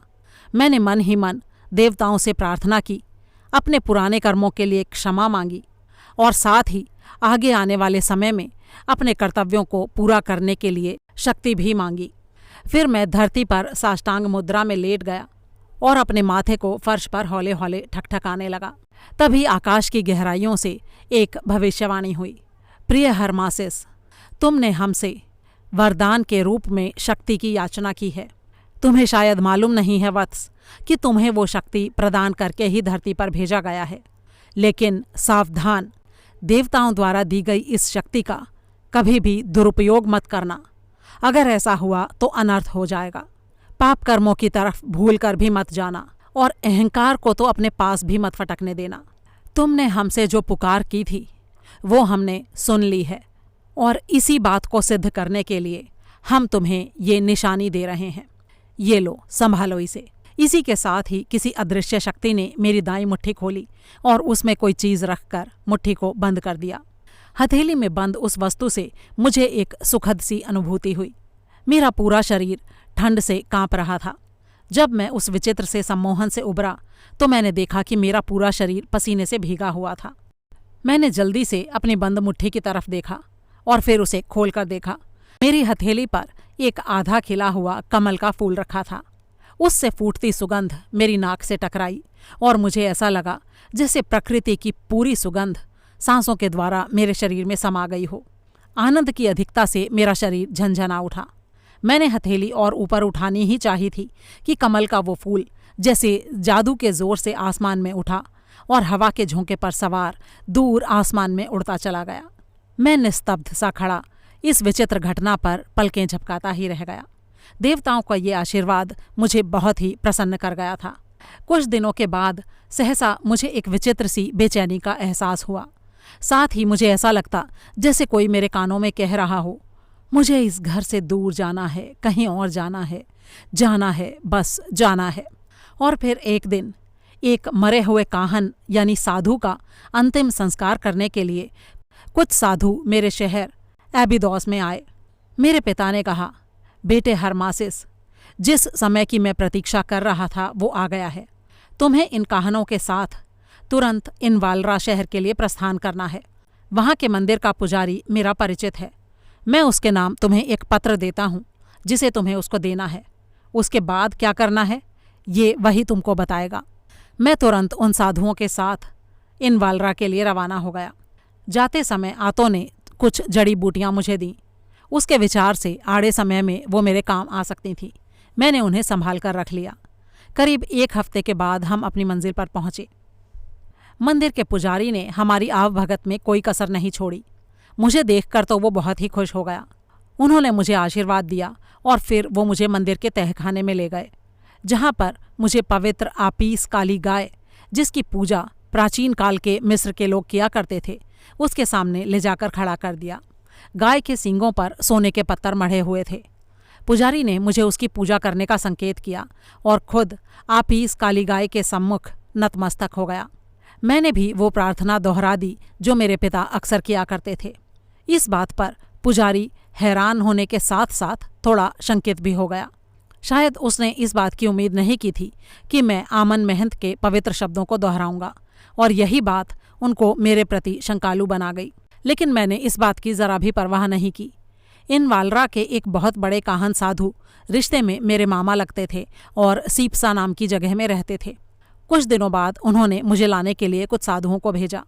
मैंने मन ही मन देवताओं से प्रार्थना की, अपने पुराने कर्मों के लिए क्षमा मांगी और साथ ही आगे आने वाले समय में अपने कर्तव्यों को पूरा करने के लिए शक्ति भी मांगी। फिर मैं धरती पर साष्टांग मुद्रा में लेट गया और अपने माथे को फर्श पर हौले हौले ठकठकाने लगा। तभी आकाश की गहराइयों से एक भविष्यवाणी हुई। प्रिय हरमासिस, तुमने हमसे वरदान के रूप में शक्ति की याचना की है। तुम्हें शायद मालूम नहीं है वत्स कि तुम्हें वो शक्ति प्रदान करके ही धरती पर भेजा गया है। लेकिन सावधान, देवताओं द्वारा दी गई इस शक्ति का कभी भी दुरुपयोग मत करना। अगर ऐसा हुआ तो अनर्थ हो जाएगा। पाप कर्मों की तरफ भूल कर भी मत जाना और अहंकार को तो अपने पास भी मत फटकने देना। तुमने हमसे जो पुकार की थी वो हमने सुन ली है और इसी बात को सिद्ध करने के लिए हम तुम्हें ये निशानी दे रहे हैं। ये लो, संभालो इसे। इसी के साथ ही किसी अदृश्य शक्ति ने मेरी दाईं मुट्ठी खोली और उसमें कोई चीज़ रखकर मुट्ठी को बंद कर दिया। हथेली में बंद उस वस्तु से मुझे एक सुखद सी अनुभूति हुई। मेरा पूरा शरीर ठंड से कांप रहा था। जब मैं उस विचित्र से सम्मोहन से उबरा तो मैंने देखा कि मेरा पूरा शरीर पसीने से भीगा हुआ था। मैंने जल्दी से अपनी बंद मुट्ठी की तरफ देखा और फिर उसे खोलकर देखा। मेरी हथेली पर एक आधा खिला हुआ कमल का फूल रखा था। उससे फूटती सुगंध मेरी नाक से टकराई और मुझे ऐसा लगा जैसे प्रकृति की पूरी सुगंध सांसों के द्वारा मेरे शरीर में समा गई हो। आनंद की अधिकता से मेरा शरीर झंझना उठा। मैंने हथेली और ऊपर उठानी ही चाही थी कि कमल का वो फूल जैसे जादू के जोर से आसमान में उठा और हवा के झोंके पर सवार दूर आसमान में उड़ता चला गया। मैं निस्तब्ध सा खड़ा इस विचित्र घटना पर पलकें झपकाता ही रह गया। देवताओं का ये आशीर्वाद मुझे बहुत ही प्रसन्न कर गया था। कुछ दिनों के बाद सहसा मुझे एक विचित्र सी बेचैनी का एहसास हुआ। साथ ही मुझे ऐसा लगता जैसे कोई मेरे कानों में कह रहा हो, मुझे इस घर से दूर जाना है, कहीं और जाना है, बस जाना है। और फिर एक दिन एक मरे हुए काहन यानी साधु का अंतिम संस्कार करने के लिए कुछ साधु मेरे शहर एबिदोस में आए। मेरे पिता ने कहा, बेटे हरमासिस, जिस समय की मैं प्रतीक्षा कर रहा था वो आ गया है। तुम्हें इन काहनों के साथ तुरंत इन वालरा शहर के लिए प्रस्थान करना है। वहाँ के मंदिर का पुजारी मेरा परिचित है। मैं उसके नाम तुम्हें एक पत्र देता हूँ जिसे तुम्हें उसको देना है। उसके बाद क्या करना है ये वही तुमको बताएगा। मैं तुरंत उन साधुओं के साथ इन वालरा के लिए रवाना हो गया। जाते समय आतों ने कुछ जड़ी बूटियाँ मुझे दीं। उसके विचार से आड़े समय में वो मेरे काम आ सकती थीं। मैंने उन्हें संभाल कर रख लिया। करीब 1 हफ्ते के बाद हम अपनी मंजिल पर पहुँचे। मंदिर के पुजारी ने हमारी आवभगत में कोई कसर नहीं छोड़ी। मुझे देखकर तो वो बहुत ही खुश हो गया। उन्होंने मुझे आशीर्वाद दिया और फिर वो मुझे मंदिर के तहखाने में ले गए, जहाँ पर मुझे पवित्र आपीस काली गाय, जिसकी पूजा प्राचीन काल के मिस्र के लोग किया करते थे, उसके सामने ले जाकर खड़ा कर दिया। गाय के सींगों पर सोने के पत्थर मढ़े हुए थे। पुजारी ने मुझे उसकी पूजा करने का संकेत किया और खुद आपीस काली गाय के सम्मुख नतमस्तक हो गया। मैंने भी वो प्रार्थना दोहरा दी जो मेरे पिता अक्सर किया करते थे। इस बात पर पुजारी हैरान होने के साथ साथ थोड़ा शंकित भी हो गया। शायद उसने इस बात की उम्मीद नहीं की थी कि मैं आमन महंत के पवित्र शब्दों को दोहराऊंगा और यही बात उनको मेरे प्रति शंकालु बना गई। लेकिन मैंने इस बात की ज़रा भी परवाह नहीं की। इन वालरा के एक बहुत बड़े काहन साधु रिश्ते में मेरे मामा लगते थे और सीपसा नाम की जगह में रहते थे। कुछ दिनों बाद उन्होंने मुझे लाने के लिए कुछ साधुओं को भेजा।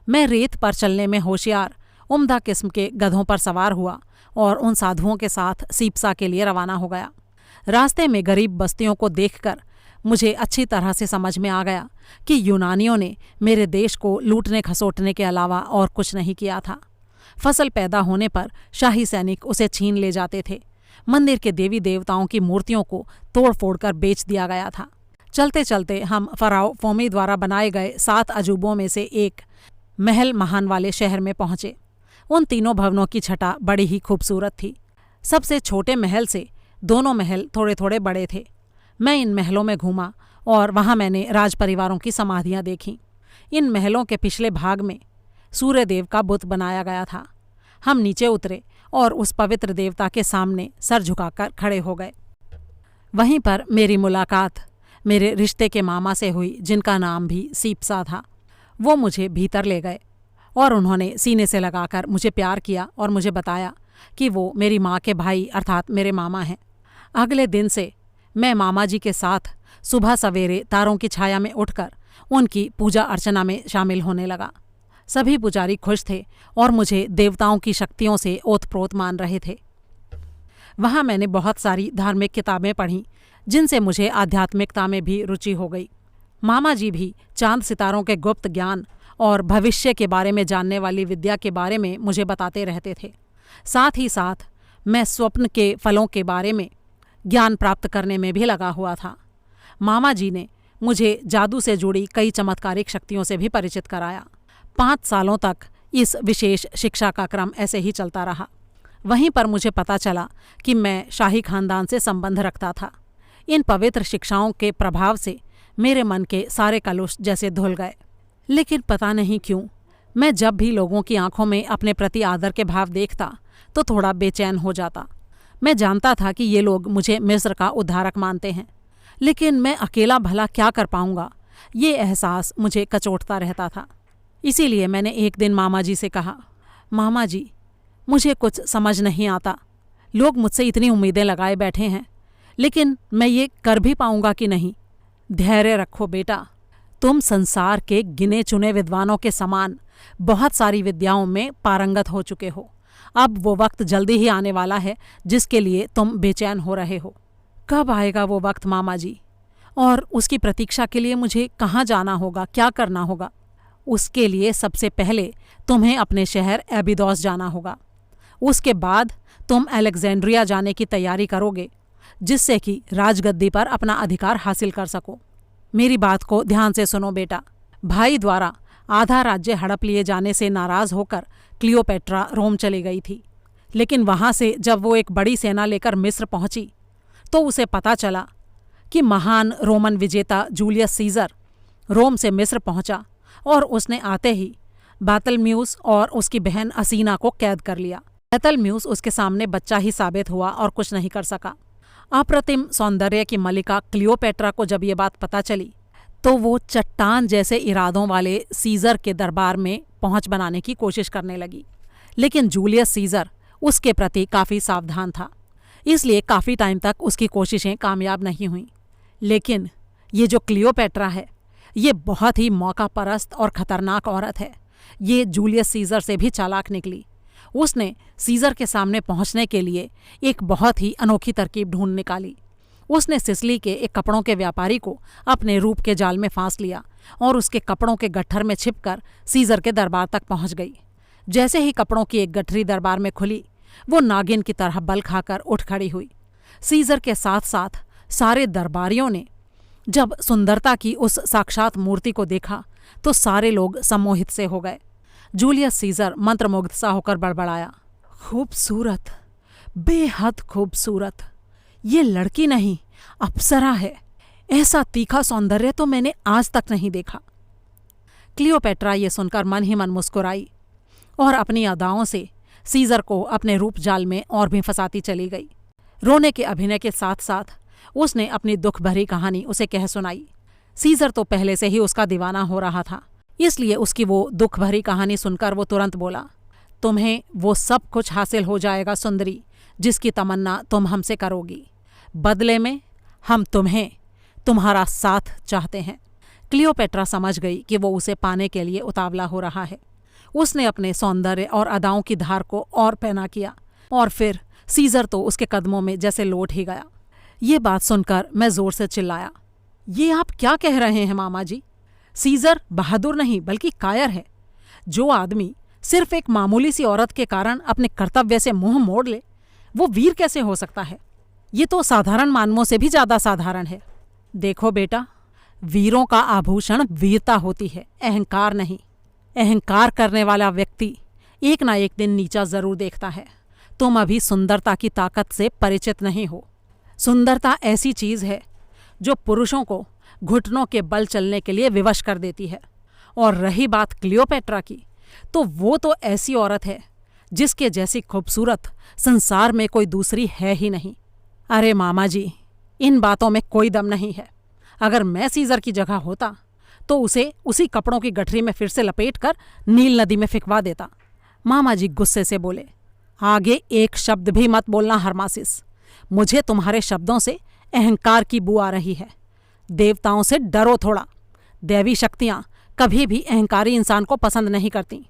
मैं रेत पर चलने में होशियार उम्दा किस्म के गधों पर सवार हुआ और उन साधुओं के साथ सीपसा के लिए रवाना हो गया। रास्ते में गरीब बस्तियों को देखकर मुझे अच्छी तरह से समझ में आ गया कि यूनानियों ने मेरे देश को लूटने खसोटने के अलावा और कुछ नहीं किया था। फसल पैदा होने पर शाही सैनिक उसे छीन ले जाते थे। मंदिर के देवी देवताओं की मूर्तियों को तोड़ फोड़ कर बेच दिया गया था। चलते चलते हम फराओ फोमी द्वारा बनाए गए 7 अजूबों में से एक महल महान वाले शहर में पहुँचे। उन तीनों भवनों की छटा बड़ी ही खूबसूरत थी। सबसे छोटे महल से दोनों महल थोड़े थोड़े बड़े थे। मैं इन महलों में घूमा और वहाँ मैंने राज परिवारों की समाधियाँ देखीं। इन महलों के पिछले भाग में सूर्यदेव का बुत बनाया गया था। हम नीचे उतरे और उस पवित्र देवता के सामने सर झुकाकर खड़े हो गए। वहीं पर मेरी मुलाकात मेरे रिश्ते के मामा से हुई, जिनका नाम भी सीपसा था। वो मुझे भीतर ले गए और उन्होंने सीने से लगाकर मुझे प्यार किया और मुझे बताया कि वो मेरी माँ के भाई अर्थात मेरे मामा हैं। अगले दिन से मैं मामा जी के साथ सुबह सवेरे तारों की छाया में उठकर उनकी पूजा अर्चना में शामिल होने लगा। सभी पुजारी खुश थे और मुझे देवताओं की शक्तियों से ओतप्रोत मान रहे थे। वहाँ मैंने बहुत सारी धार्मिक किताबें पढ़ीं, जिनसे मुझे आध्यात्मिकता में भी रुचि हो गई। मामा जी भी चांद सितारों के गुप्त ज्ञान और भविष्य के बारे में जानने वाली विद्या के बारे में मुझे बताते रहते थे। साथ ही साथ मैं स्वप्न के फलों के बारे में ज्ञान प्राप्त करने में भी लगा हुआ था। मामा जी ने मुझे जादू से जुड़ी कई चमत्कारिक शक्तियों से भी परिचित कराया। 5 सालों तक इस विशेष शिक्षा का क्रम ऐसे ही चलता रहा। वहीं पर मुझे पता चला कि मैं शाही खानदान से संबंध रखता था। इन पवित्र शिक्षाओं के प्रभाव से मेरे मन के सारे कलुष जैसे धुल गए। लेकिन पता नहीं क्यों मैं जब भी लोगों की आंखों में अपने प्रति आदर के भाव देखता तो थोड़ा बेचैन हो जाता। मैं जानता था कि ये लोग मुझे मिस्र का उद्धारक मानते हैं, लेकिन मैं अकेला भला क्या कर पाऊंगा, ये एहसास मुझे कचोटता रहता था। इसीलिए मैंने एक दिन मामा जी से कहा, मामा जी, मुझे कुछ समझ नहीं आता। लोग मुझसे इतनी उम्मीदें लगाए बैठे हैं, लेकिन मैं ये कर भी पाऊंगा कि नहीं। धैर्य रखो बेटा, तुम संसार के गिने चुने विद्वानों के समान बहुत सारी विद्याओं में पारंगत हो चुके हो। अब वो वक्त जल्दी ही आने वाला है जिसके लिए तुम बेचैन हो रहे हो। कब आएगा वो वक्त मामा जी? और उसकी प्रतीक्षा के लिए मुझे कहाँ जाना होगा, क्या करना होगा? उसके लिए सबसे पहले तुम्हें अपने शहर एबिदोस जाना होगा। उसके बाद तुम अलेक्जेंड्रिया जाने की तैयारी करोगे, जिससे कि राजगद्दी पर अपना अधिकार हासिल कर सको। मेरी बात को ध्यान से सुनो बेटा। भाई द्वारा आधा राज्य हड़प लिए जाने से नाराज होकर क्लियोपेट्रा रोम चली गई थी, लेकिन वहाँ से जब वो एक बड़ी सेना लेकर मिस्र पहुंची तो उसे पता चला कि महान रोमन विजेता जूलियस सीजर रोम से मिस्र पहुंचा और उसने आते ही बातलम्यूस और उसकी बहन असीना को कैद कर लिया। बातलम्यूस उसके सामने बच्चा ही साबित हुआ और कुछ नहीं कर सका। अप्रतिम सौंदर्य की मलिका क्लियोपेट्रा को जब ये बात पता चली तो वो चट्टान जैसे इरादों वाले सीजर के दरबार में पहुंच बनाने की कोशिश करने लगी, लेकिन जूलियस सीजर उसके प्रति काफ़ी सावधान था, इसलिए काफ़ी टाइम तक उसकी कोशिशें कामयाब नहीं हुईं। लेकिन ये जो क्लियोपेट्रा है, ये बहुत ही मौका परस्त और ख़तरनाक औरत है। ये जूलियस सीजर से भी चालाक निकली। उसने सीजर के सामने पहुंचने के लिए एक बहुत ही अनोखी तरकीब ढूंढ निकाली। उसने सिसली के एक कपड़ों के व्यापारी को अपने रूप के जाल में फांस लिया और उसके कपड़ों के गट्ठर में छिपकर सीजर के दरबार तक पहुंच गई। जैसे ही कपड़ों की एक गठरी दरबार में खुली, वो नागिन की तरह बल खाकर उठ खड़ी हुई। सीजर के साथ साथ सारे दरबारियों ने जब सुंदरता की उस साक्षात मूर्ति को देखा तो सारे लोग सम्मोहित से हो गए। जूलियस सीजर मंत्रमुग्ध सा होकर बड़बड़ाया, खूबसूरत, बेहद खूबसूरत। ये लड़की नहीं, अप्सरा है। ऐसा तीखा सौंदर्य तो मैंने आज तक नहीं देखा। क्लियोपेट्रा ये सुनकर मन ही मन मुस्कुराई और अपनी अदाओं से सीजर को अपने रूप जाल में और भी फंसाती चली गई। रोने के अभिनय के साथ साथ उसने अपनी दुख भरी कहानी उसे कह सुनाई। सीजर तो पहले से ही उसका दीवाना हो रहा था, इसलिए उसकी वो दुख भरी कहानी सुनकर वो तुरंत बोला, तुम्हें वो सब कुछ हासिल हो जाएगा सुंदरी, जिसकी तमन्ना तुम हमसे करोगी। बदले में हम तुम्हें तुम्हारा साथ चाहते हैं। क्लियोपेट्रा समझ गई कि वो उसे पाने के लिए उतावला हो रहा है। उसने अपने सौंदर्य और अदाओं की धार को और पैना किया और फिर सीजर तो उसके कदमों में जैसे लौट ही गया। ये बात सुनकर मैं जोर से चिल्लाया, ये आप क्या कह रहे हैं मामा जी? सीजर बहादुर नहीं बल्कि कायर है। जो आदमी सिर्फ एक मामूली सी औरत के कारण अपने कर्तव्य से मुंह मोड़ ले, वो वीर कैसे हो सकता है? ये तो साधारण मानवों से भी ज़्यादा साधारण है। देखो बेटा, वीरों का आभूषण वीरता होती है, अहंकार नहीं। अहंकार करने वाला व्यक्ति एक ना एक दिन नीचा ज़रूर देखता है। तुम अभी सुंदरता की ताकत से परिचित नहीं हो। सुंदरता ऐसी चीज़ है जो पुरुषों को घुटनों के बल चलने के लिए विवश कर देती है। और रही बात क्लियोपेट्रा की, तो वो तो ऐसी औरत है जिसके जैसी खूबसूरत संसार में कोई दूसरी है ही नहीं। अरे मामा जी, इन बातों में कोई दम नहीं है। अगर मैं सीजर की जगह होता तो उसे उसी कपड़ों की गठरी में फिर से लपेट कर नील नदी में फिकवा देता। मामा जी गुस्से से बोले, आगे एक शब्द भी मत बोलना हरमासिस। मुझे तुम्हारे शब्दों से अहंकार की बू आ रही है। देवताओं से डरो थोड़ा। दैवी शक्तियां कभी भी अहंकारी इंसान को पसंद नहीं करती।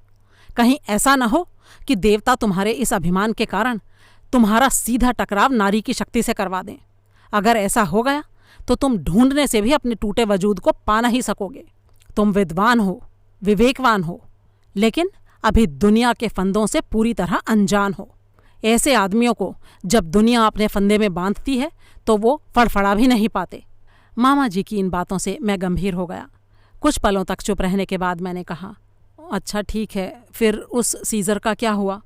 कहीं ऐसा न हो कि देवता तुम्हारे इस अभिमान के कारण तुम्हारा सीधा टकराव नारी की शक्ति से करवा दें। अगर ऐसा हो गया तो तुम ढूंढने से भी अपने टूटे वजूद को पा नहीं सकोगे। तुम विद्वान हो, विवेकवान हो, लेकिन अभी दुनिया के फंदों से पूरी तरह अनजान हो। ऐसे आदमियों को जब दुनिया अपने फंदे में बांधती है तो वो फड़फड़ा भी नहीं पाते। मामा जी की इन बातों से मैं गंभीर हो गया। कुछ पलों तक चुप रहने के बाद मैंने कहा, अच्छा ठीक है, फिर उस सीजर का क्या हुआ?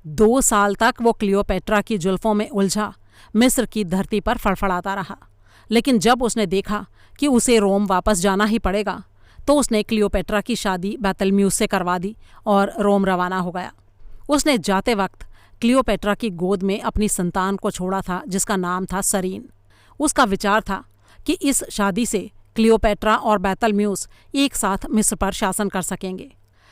2 साल तक वो क्लियोपेट्रा की जुल्फों में उलझा मिस्र की धरती पर फड़फड़ाता रहा। लेकिन जब उसने देखा कि उसे रोम वापस जाना ही पड़ेगा तो उसने क्लियोपेट्रा की शादी बैतलम्यूस से करवा दी और रोम रवाना हो गया। उसने जाते वक्त क्लियोपेट्रा की गोद में अपनी संतान को छोड़ा था जिसका नाम था सरीन। उसका विचार था कि इस शादी से क्लियोपेट्रा और बैतलम्यूस एक साथ मिस्र पर शासन कर सकेंगे।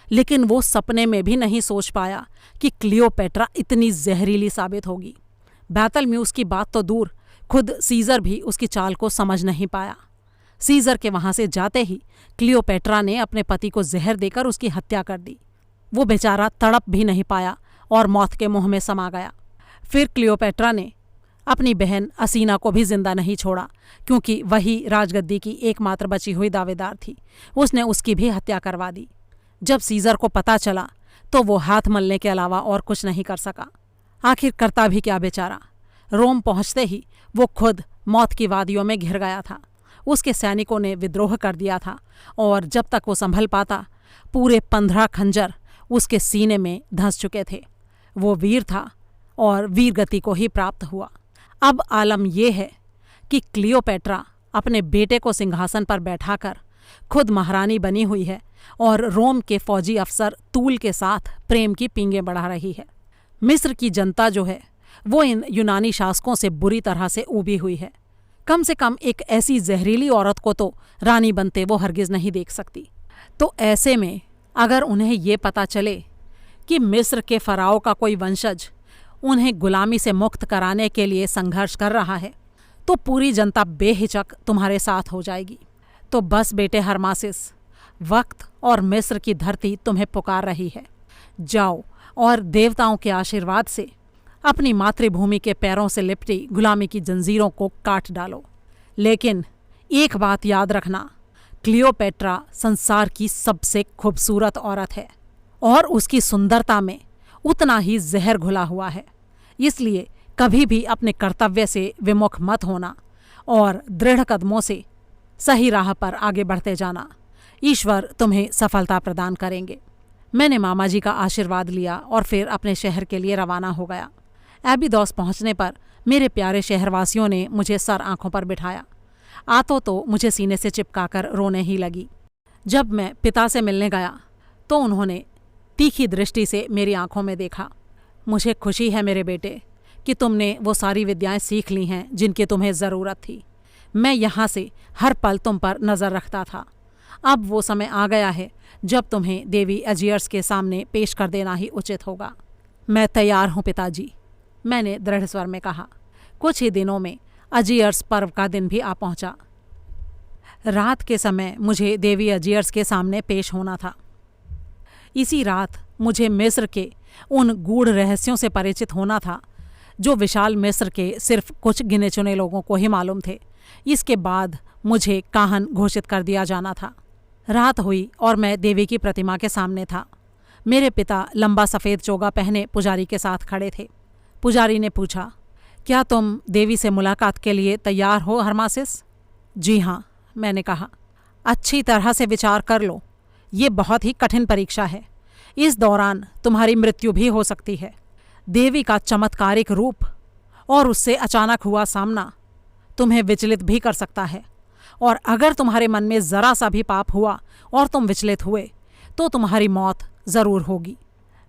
लेकिन वो सपने में भी नहीं सोच पाया कि क्लियोपेट्रा इतनी जहरीली साबित होगी। बैतलम्यूस की बात तो दूर, खुद सीजर भी उसकी चाल को समझ नहीं पाया। सीजर के वहां से जाते ही क्लियोपेट्रा ने अपने पति को जहर देकर उसकी हत्या कर दी। वो बेचारा तड़प भी नहीं पाया और मौत के मुंह में समा गया। फिर क्लियोपेट्रा ने अपनी बहन असीना को भी जिंदा नहीं छोड़ा, क्योंकि वही राजगद्दी की एकमात्र बची हुई दावेदार थी। उसने उसकी भी हत्या करवा दी। जब सीजर को पता चला तो वो हाथ मलने के अलावा और कुछ नहीं कर सका। आखिर करता भी क्या बेचारा। रोम पहुंचते ही वो खुद मौत की वादियों में घिर गया था। उसके सैनिकों ने विद्रोह कर दिया था और जब तक वो संभल पाता पूरे 15 खंजर उसके सीने में धंस चुके थे। वो वीर था और वीर गति को ही प्राप्त हुआ। अब आलम यह है कि क्लियोपेट्रा अपने बेटे को सिंहासन पर बैठाकर खुद महारानी बनी हुई है और रोम के फौजी अफसर तूल के साथ प्रेम की पींगें बढ़ा रही है। मिस्र की जनता जो है वो इन यूनानी शासकों से बुरी तरह से ऊबी हुई है। कम से कम एक ऐसी जहरीली औरत को तो रानी बनते वो हरगिज नहीं देख सकती। तो ऐसे में अगर उन्हें ये पता चले कि मिस्र के फराओ का कोई वंशज उन्हें गुलामी से मुक्त कराने के लिए संघर्ष कर रहा है तो पूरी जनता बेहिचक तुम्हारे साथ हो जाएगी। तो बस बेटे हरमासिस, वक्त और मिस्र की धरती तुम्हें पुकार रही है। जाओ और देवताओं के आशीर्वाद से अपनी मातृभूमि के पैरों से लिपटी गुलामी की जंजीरों को काट डालो। लेकिन एक बात याद रखना, क्लियोपेट्रा संसार की सबसे खूबसूरत औरत है और उसकी सुंदरता में उतना ही जहर घुला हुआ है। इसलिए कभी भी अपने कर्तव्य से विमुख मत होना और दृढ़ कदमों से सही राह पर आगे बढ़ते जाना। ईश्वर तुम्हें सफलता प्रदान करेंगे। मैंने मामा जी का आशीर्वाद लिया और फिर अपने शहर के लिए रवाना हो गया। एबिदोस पहुंचने पर मेरे प्यारे शहरवासियों ने मुझे सर आंखों पर बिठाया। आतो तो मुझे सीने से चिपकाकर रोने ही लगी। जब मैं पिता से मिलने गया तो उन्होंने तीखी दृष्टि से मेरी आंखों में देखा। मुझे खुशी है मेरे बेटे कि तुमने वो सारी विद्याएं सीख ली हैं जिनकी तुम्हें ज़रूरत थी। मैं यहाँ से हर पल तुम पर नज़र रखता था। अब वो समय आ गया है जब तुम्हें देवी अजियर्स के सामने पेश कर देना ही उचित होगा। मैं तैयार हूँ पिताजी, मैंने दृढ़ स्वर में कहा। कुछ ही दिनों में अजियर्स पर्व का दिन भी आ पहुँचा। रात के समय मुझे देवी अजियर्स के सामने पेश होना था। इसी रात मुझे मिस्र के उन गूढ़ रहस्यों से परिचित होना था जो विशाल मिस्र के सिर्फ कुछ गिने चुने लोगों को ही मालूम थे। इसके बाद मुझे काहन घोषित कर दिया जाना था। रात हुई और मैं देवी की प्रतिमा के सामने था। मेरे पिता लंबा सफ़ेद चोगा पहने पुजारी के साथ खड़े थे। पुजारी ने पूछा, क्या तुम देवी से मुलाकात के लिए तैयार हो हरमासिस? जी हाँ, मैंने कहा। अच्छी तरह से विचार कर लो, ये बहुत ही कठिन परीक्षा है। इस दौरान तुम्हारी मृत्यु भी हो सकती है। देवी का चमत्कारिक रूप और उससे अचानक हुआ सामना तुम्हें विचलित भी कर सकता है, और अगर तुम्हारे मन में ज़रा सा भी पाप हुआ और तुम विचलित हुए तो तुम्हारी मौत ज़रूर होगी।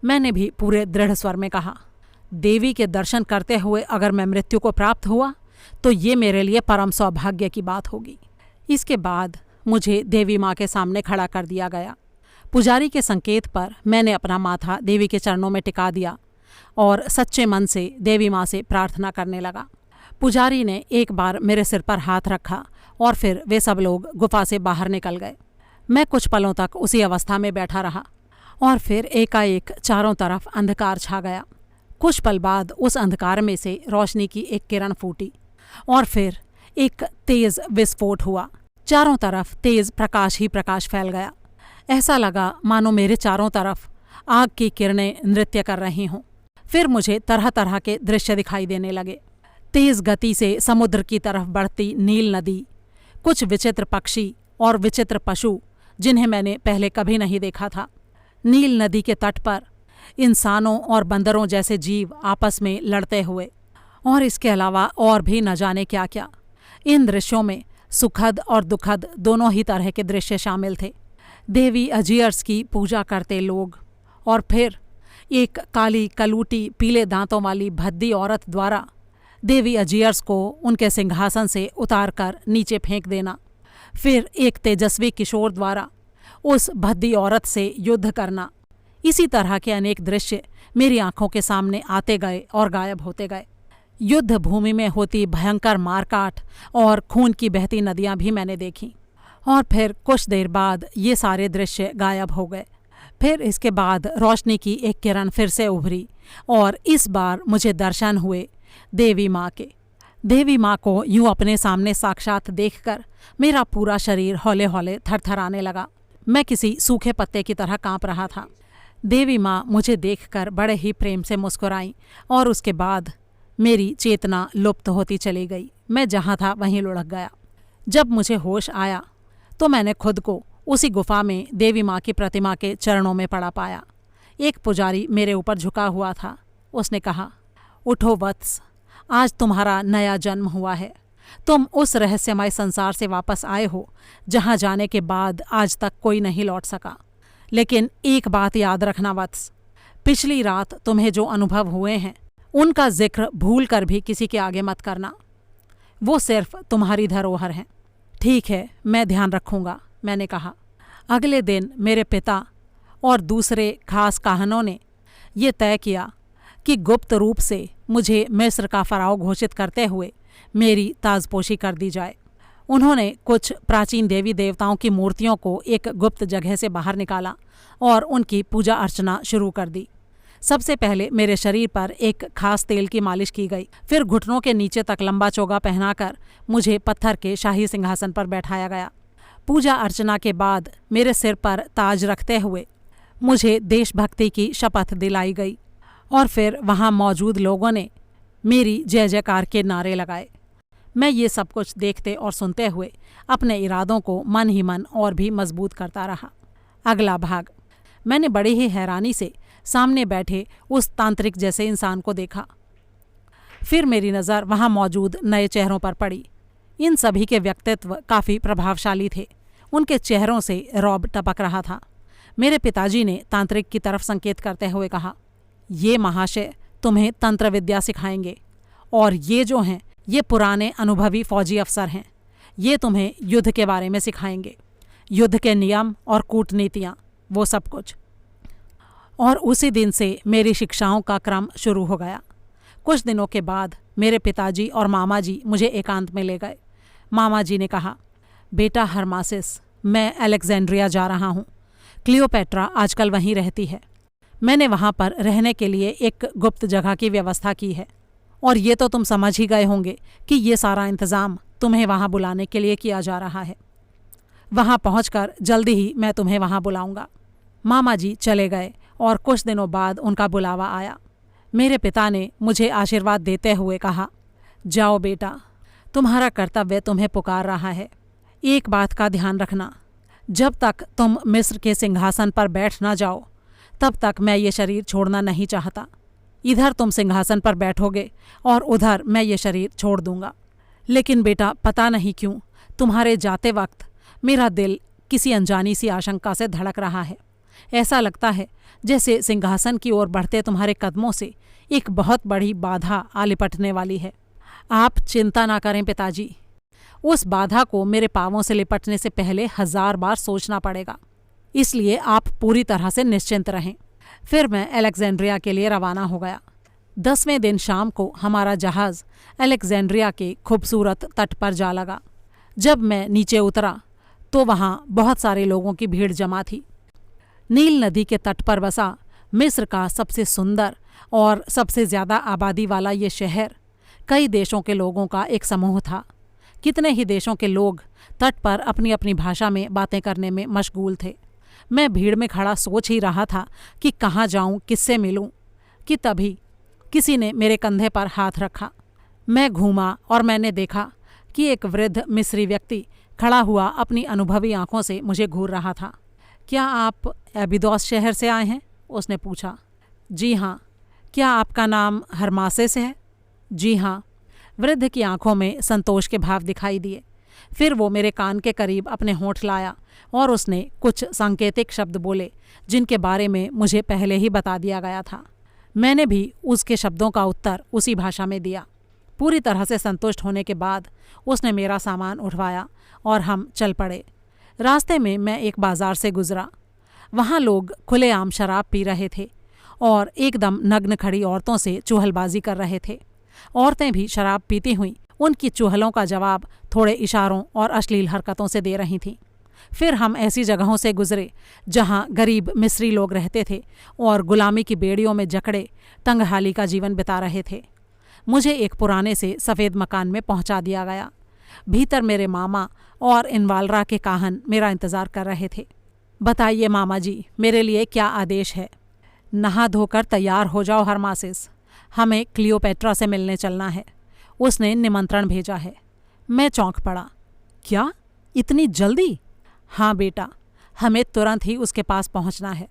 मैंने भी पूरे दृढ़ स्वर में कहा, देवी के दर्शन करते हुए अगर मैं मृत्यु को प्राप्त हुआ तो ये मेरे लिए परम सौभाग्य की बात होगी। इसके बाद मुझे देवी माँ के सामने खड़ा कर दिया गया। पुजारी के संकेत पर मैंने अपना माथा देवी के चरणों में टिका दिया और सच्चे मन से देवी माँ से प्रार्थना करने लगा। पुजारी ने एक बार मेरे सिर पर हाथ रखा और फिर वे सब लोग गुफा से बाहर निकल गए। मैं कुछ पलों तक उसी अवस्था में बैठा रहा और फिर एकाएक चारों तरफ अंधकार छा गया। कुछ पल बाद उस अंधकार में से रोशनी की एक किरण फूटी और फिर एक तेज विस्फोट हुआ। चारों तरफ तेज प्रकाश ही प्रकाश फैल गया। ऐसा लगा मानो मेरे चारों तरफ आग की किरणें नृत्य कर रही हों। फिर मुझे तरह तरह के दृश्य दिखाई देने लगे। तेज गति से समुद्र की तरफ बढ़ती नील नदी, कुछ विचित्र पक्षी और विचित्र पशु जिन्हें मैंने पहले कभी नहीं देखा था। नील नदी के तट पर इंसानों और बंदरों जैसे जीव आपस में लड़ते हुए, और इसके अलावा और भी न जाने क्या क्या। इन दृश्यों में सुखद और दुखद दोनों ही तरह के दृश्य शामिल थे। देवी अजियर्स की पूजा करते लोग, और फिर एक काली कलूटी पीले दांतों वाली भद्दी औरत द्वारा देवी अजियर्स को उनके सिंहासन से उतारकर नीचे फेंक देना, फिर एक तेजस्वी किशोर द्वारा उस भद्दी औरत से युद्ध करना। इसी तरह के अनेक दृश्य मेरी आंखों के सामने आते गए और गायब होते गए। युद्ध भूमि में होती भयंकर मारकाट और खून की बहती नदियां भी मैंने देखीं, और फिर कुछ देर बाद ये सारे दृश्य गायब हो गए। फिर इसके बाद रोशनी की एक किरण फिर से उभरी और इस बार मुझे दर्शन हुए देवी माँ के। देवी माँ को यूं अपने सामने साक्षात देखकर मेरा पूरा शरीर हौले हौले थरथराने लगा। मैं किसी सूखे पत्ते की तरह कांप रहा था। देवी माँ मुझे देखकर बड़े ही प्रेम से मुस्कुराईं और उसके बाद मेरी चेतना लुप्त होती चली गई। मैं जहाँ था वहीं लुढ़क गया। जब मुझे होश आया तो मैंने खुद को उसी गुफा में देवी माँ की प्रतिमा के चरणों में पड़ा पाया। एक पुजारी मेरे ऊपर झुका हुआ था। उसने कहा, उठो वत्स, आज तुम्हारा नया जन्म हुआ है। तुम उस रहस्यमय संसार से वापस आए हो जहाँ जाने के बाद आज तक कोई नहीं लौट सका। लेकिन एक बात याद रखना वत्स, पिछली रात तुम्हें जो अनुभव हुए हैं उनका जिक्र भूल कर भी किसी के आगे मत करना। वो सिर्फ तुम्हारी धरोहर हैं। ठीक है, मैं ध्यान रखूँगा, मैंने कहा। अगले दिन मेरे पिता और दूसरे खास काहनों ने ये तय किया कि गुप्त रूप से मुझे मिस्र का फराव घोषित करते हुए मेरी ताजपोशी कर दी जाए। उन्होंने कुछ प्राचीन देवी देवताओं की मूर्तियों को एक गुप्त जगह से बाहर निकाला और उनकी पूजा अर्चना शुरू कर दी। सबसे पहले मेरे शरीर पर एक खास तेल की मालिश की गई। फिर घुटनों के नीचे तक लंबा चोगा पहनाकर मुझे पत्थर के शाही सिंहासन पर बैठाया गया। पूजा अर्चना के बाद मेरे सिर पर ताज रखते हुए मुझे देशभक्ति की शपथ दिलाई गई और फिर वहाँ मौजूद लोगों ने मेरी जय जयकार के नारे लगाए। मैं ये सब कुछ देखते और सुनते हुए अपने इरादों को मन ही मन और भी मजबूत करता रहा। अगला भाग। मैंने बड़ी ही हैरानी से सामने बैठे उस तांत्रिक जैसे इंसान को देखा। फिर मेरी नज़र वहाँ मौजूद नए चेहरों पर पड़ी। इन सभी के व्यक्तित्व काफ़ी प्रभावशाली थे। उनके चेहरों से रौब टपक रहा था। मेरे पिताजी ने तांत्रिक की तरफ संकेत करते हुए कहा, ये महाशय तुम्हें तंत्र विद्या सिखाएंगे, और ये जो हैं ये पुराने अनुभवी फौजी अफसर हैं। ये तुम्हें युद्ध के बारे में सिखाएंगे, युद्ध के नियम और कूटनीतियाँ, वो सब कुछ। और उसी दिन से मेरी शिक्षाओं का क्रम शुरू हो गया। कुछ दिनों के बाद मेरे पिताजी और मामा जी मुझे एकांत में ले गए। मामा जी ने कहा, बेटा हरमासिस, मैं अलेक्जेंड्रिया जा रहा हूँ। क्लियोपेट्रा आजकल वहीं रहती है। मैंने वहाँ पर रहने के लिए एक गुप्त जगह की व्यवस्था की है, और ये तो तुम समझ ही गए होंगे कि ये सारा इंतज़ाम तुम्हें वहाँ बुलाने के लिए किया जा रहा है। वहाँ पहुँचकर जल्दी ही मैं तुम्हें वहाँ बुलाऊँगा। मामा जी चले गए और कुछ दिनों बाद उनका बुलावा आया। मेरे पिता ने मुझे आशीर्वाद देते हुए कहा, जाओ बेटा, तुम्हारा कर्तव्य तुम्हें पुकार रहा है। एक बात का ध्यान रखना, जब तक तुम मिस्र के सिंहासन पर बैठ ना जाओ तब तक मैं ये शरीर छोड़ना नहीं चाहता। इधर तुम सिंहासन पर बैठोगे और उधर मैं ये शरीर छोड़ दूंगा। लेकिन बेटा, पता नहीं क्यों तुम्हारे जाते वक्त मेरा दिल किसी अनजानी सी आशंका से धड़क रहा है। ऐसा लगता है जैसे सिंहासन की ओर बढ़ते तुम्हारे कदमों से एक बहुत बड़ी बाधा आ लिपटने वाली है। आप चिंता ना करें पिताजी, उस बाधा को मेरे पांवों से लिपटने से पहले 1000 बार सोचना पड़ेगा, इसलिए आप पूरी तरह से निश्चिंत रहें। फिर मैं अलेक्जेंड्रिया के लिए रवाना हो गया। 10वें दिन शाम को हमारा जहाज़ अलेक्जेंड्रिया के खूबसूरत तट पर जा लगा। जब मैं नीचे उतरा तो वहाँ बहुत सारे लोगों की भीड़ जमा थी। नील नदी के तट पर बसा मिस्र का सबसे सुंदर और सबसे ज़्यादा आबादी वाला ये शहर कई देशों के लोगों का एक समूह था। कितने ही देशों के लोग तट पर अपनी अपनी भाषा में बातें करने में मशगूल थे। मैं भीड़ में खड़ा सोच ही रहा था कि कहाँ जाऊं, किससे मिलूं, कि तभी किसी ने मेरे कंधे पर हाथ रखा। मैं घूमा और मैंने देखा कि एक वृद्ध मिस्री व्यक्ति खड़ा हुआ अपनी अनुभवी आंखों से मुझे घूर रहा था। क्या आप एबिदोस शहर से आए हैं? उसने पूछा। जी हाँ। क्या आपका नाम हरमासेस है? जी हाँ। वृद्ध की आंखों में संतोष के भाव दिखाई दिए। फिर वो मेरे कान के करीब अपने होंठ लाया और उसने कुछ सांकेतिक शब्द बोले जिनके बारे में मुझे पहले ही बता दिया गया था। मैंने भी उसके शब्दों का उत्तर उसी भाषा में दिया। पूरी तरह से संतुष्ट होने के बाद उसने मेरा सामान उठवाया और हम चल पड़े। रास्ते में मैं एक बाज़ार से गुजरा। वहाँ लोग खुलेआम शराब पी रहे थे और एकदम नग्न खड़ी औरतों से चुहलबाजी कर रहे थे। औरतें भी शराब पीती हुई उनकी चुहलों का जवाब थोड़े इशारों और अश्लील हरकतों से दे रही थीं। फिर हम ऐसी जगहों से गुजरे जहाँ गरीब मिस्री लोग रहते थे और गुलामी की बेड़ियों में जकड़े तंगहाली का जीवन बिता रहे थे। मुझे एक पुराने से सफ़ेद मकान में पहुँचा दिया गया। भीतर मेरे मामा और इनवालरा के काहन मेरा इंतज़ार कर रहे थे। बताइए मामा जी, मेरे लिए क्या आदेश है? नहा धोकर तैयार हो जाओ हरमासेस, हमें क्लियोपेट्रा से मिलने चलना है। उसने निमंत्रण भेजा है। मैं चौंक पड़ा। क्या, इतनी जल्दी? हाँ बेटा, हमें तुरंत ही उसके पास पहुंचना है।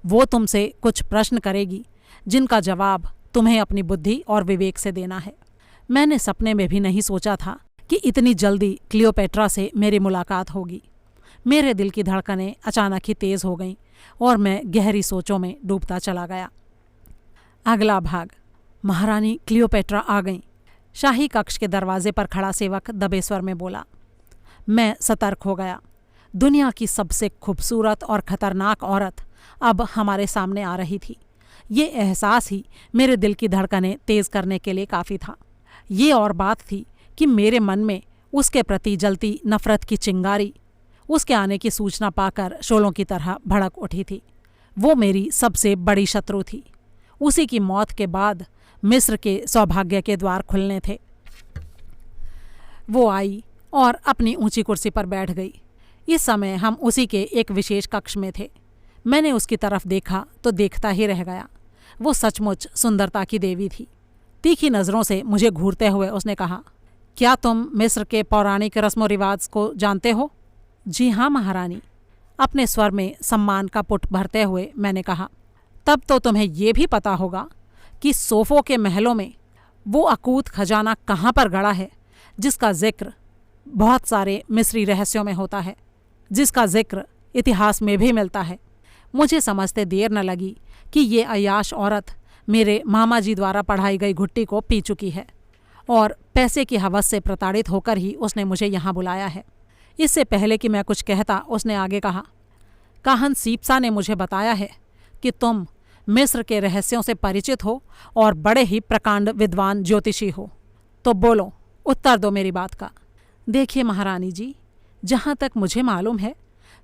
वो तुमसे कुछ प्रश्न करेगी जिनका जवाब तुम्हें अपनी बुद्धि और विवेक से देना है। मैंने सपने में भी नहीं सोचा था कि इतनी जल्दी क्लियोपेट्रा से मेरी मुलाकात होगी। मेरे दिल की धड़कनें अचानक ही तेज़ हो गईं और मैं गहरी सोचों में डूबता चला गया। अगला भाग। महारानी क्लियोपेट्रा आ गईं। शाही कक्ष के दरवाजे पर खड़ा सेवक दबे स्वर में बोला। मैं सतर्क हो गया। दुनिया की सबसे खूबसूरत और ख़तरनाक औरत अब हमारे सामने आ रही थी। ये एहसास ही मेरे दिल की धड़कनें तेज़ करने के लिए काफ़ी था। ये और बात थी कि मेरे मन में उसके प्रति जलती नफ़रत की चिंगारी उसके आने की सूचना पाकर शोलों की तरह भड़क उठी थी। वो मेरी सबसे बड़ी शत्रु थी। उसी की मौत के बाद मिस्र के सौभाग्य के द्वार खुलने थे। वो आई और अपनी ऊंची कुर्सी पर बैठ गई। इस समय हम उसी के एक विशेष कक्ष में थे। मैंने उसकी तरफ देखा तो देखता ही रह गया। वो सचमुच सुंदरता की देवी थी। तीखी नज़रों से मुझे घूरते हुए उसने कहा, क्या तुम मिस्र के पौराणिक रस्म रिवाज को जानते हो? जी हाँ महारानी, अपने स्वर में सम्मान का पुट भरते हुए मैंने कहा। तब तो तुम्हें ये भी पता होगा कि सोफो के महलों में वो अकूत खजाना कहाँ पर गड़ा है जिसका जिक्र बहुत सारे मिस्री रहस्यों में होता है, जिसका जिक्र इतिहास में भी मिलता है। मुझे समझते देर न लगी कि ये अय्याश औरत मेरे मामा जी द्वारा पढ़ाई गई घुट्टी को पी चुकी है और पैसे की हवस से प्रताड़ित होकर ही उसने मुझे यहाँ बुलाया है। इससे पहले कि मैं कुछ कहता उसने आगे कहा, काहन सीप्सा ने मुझे बताया है कि तुम मिस्र के रहस्यों से परिचित हो और बड़े ही प्रकांड विद्वान ज्योतिषी हो। तो बोलो, उत्तर दो मेरी बात का। देखिए महारानी जी, जहाँ तक मुझे मालूम है,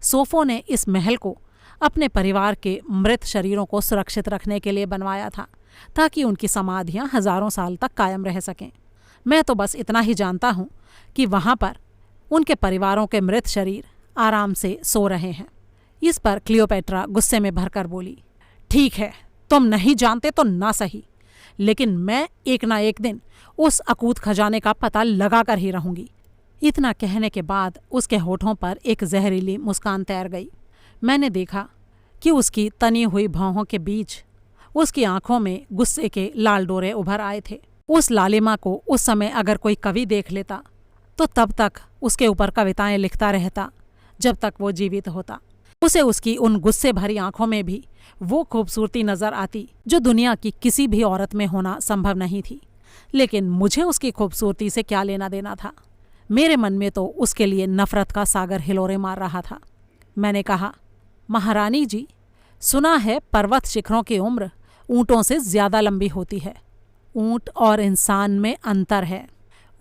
सोफो ने इस महल को अपने परिवार के मृत शरीरों को सुरक्षित रखने के लिए बनवाया था ताकि उनकी समाधियाँ हज़ारों साल तक कायम रह सकें। मैं तो बस इतना ही जानता हूँ कि वहाँ पर उनके परिवारों के मृत शरीर आराम से सो रहे हैं। इस पर क्लियोपेट्रा गुस्से में भरकर बोली, ठीक है, तुम नहीं जानते तो ना सही, लेकिन मैं एक ना एक दिन उस अकूत खजाने का पता लगा कर ही रहूंगी। इतना कहने के बाद उसके होठों पर एक जहरीली मुस्कान तैर गई। मैंने देखा कि उसकी तनी हुई भौहों के बीच उसकी आंखों में गुस्से के लाल डोरे उभर आए थे। उस लालिमा को उस समय अगर कोई कवि देख लेता तो तब तक उसके ऊपर कविताएं लिखता रहता जब तक वो जीवित होता। उसे उसकी उन गुस्से भरी आंखों में भी वो खूबसूरती नजर आती जो दुनिया की किसी भी औरत में होना संभव नहीं थी। लेकिन मुझे उसकी खूबसूरती से क्या लेना देना था। मेरे मन में तो उसके लिए नफरत का सागर हिलोरे मार रहा था। मैंने कहा, महारानी जी, सुना है पर्वत शिखरों की उम्र ऊँटों से ज्यादा लंबी होती है। ऊँट और इंसान में अंतर है।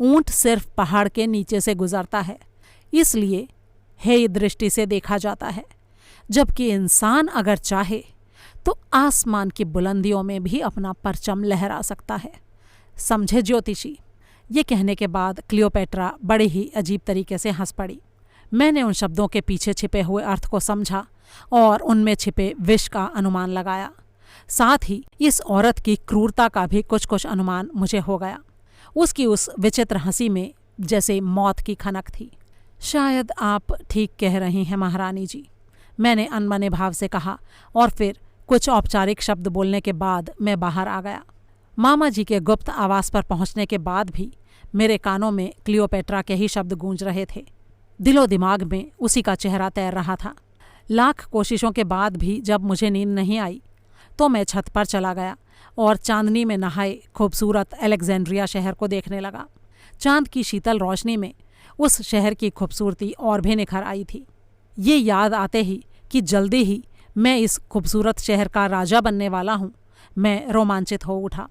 ऊँट सिर्फ पहाड़ के नीचे से गुजरता है, इसलिए हेय दृष्टि से देखा जाता है, जबकि इंसान अगर चाहे तो आसमान की बुलंदियों में भी अपना परचम लहरा सकता है। समझे ज्योतिषी? ये कहने के बाद क्लियोपेट्रा बड़े ही अजीब तरीके से हंस पड़ी। मैंने उन शब्दों के पीछे छिपे हुए अर्थ को समझा और उनमें छिपे विष का अनुमान लगाया। साथ ही इस औरत की क्रूरता का भी कुछ कुछ अनुमान मुझे हो गया। उसकी उस विचित्र हंसी में जैसे मौत की खनक थी। शायद आप ठीक कह रही हैं महारानी जी, मैंने अनमने भाव से कहा, और फिर कुछ औपचारिक शब्द बोलने के बाद मैं बाहर आ गया। मामा जी के गुप्त आवास पर पहुंचने के बाद भी मेरे कानों में क्लियोपेट्रा के ही शब्द गूंज रहे थे। दिलो दिमाग में उसी का चेहरा तैर रहा था। लाख कोशिशों के बाद भी जब मुझे नींद नहीं आई तो मैं छत पर चला गया और चांदनी में नहाए खूबसूरत अलेक्जेंड्रिया शहर को देखने लगा। चांद की शीतल रोशनी में उस शहर की खूबसूरती और भी निखर आई थी। ये याद आते ही कि जल्दी ही मैं इस खूबसूरत शहर का राजा बनने वाला हूँ, मैं रोमांचित हो उठा।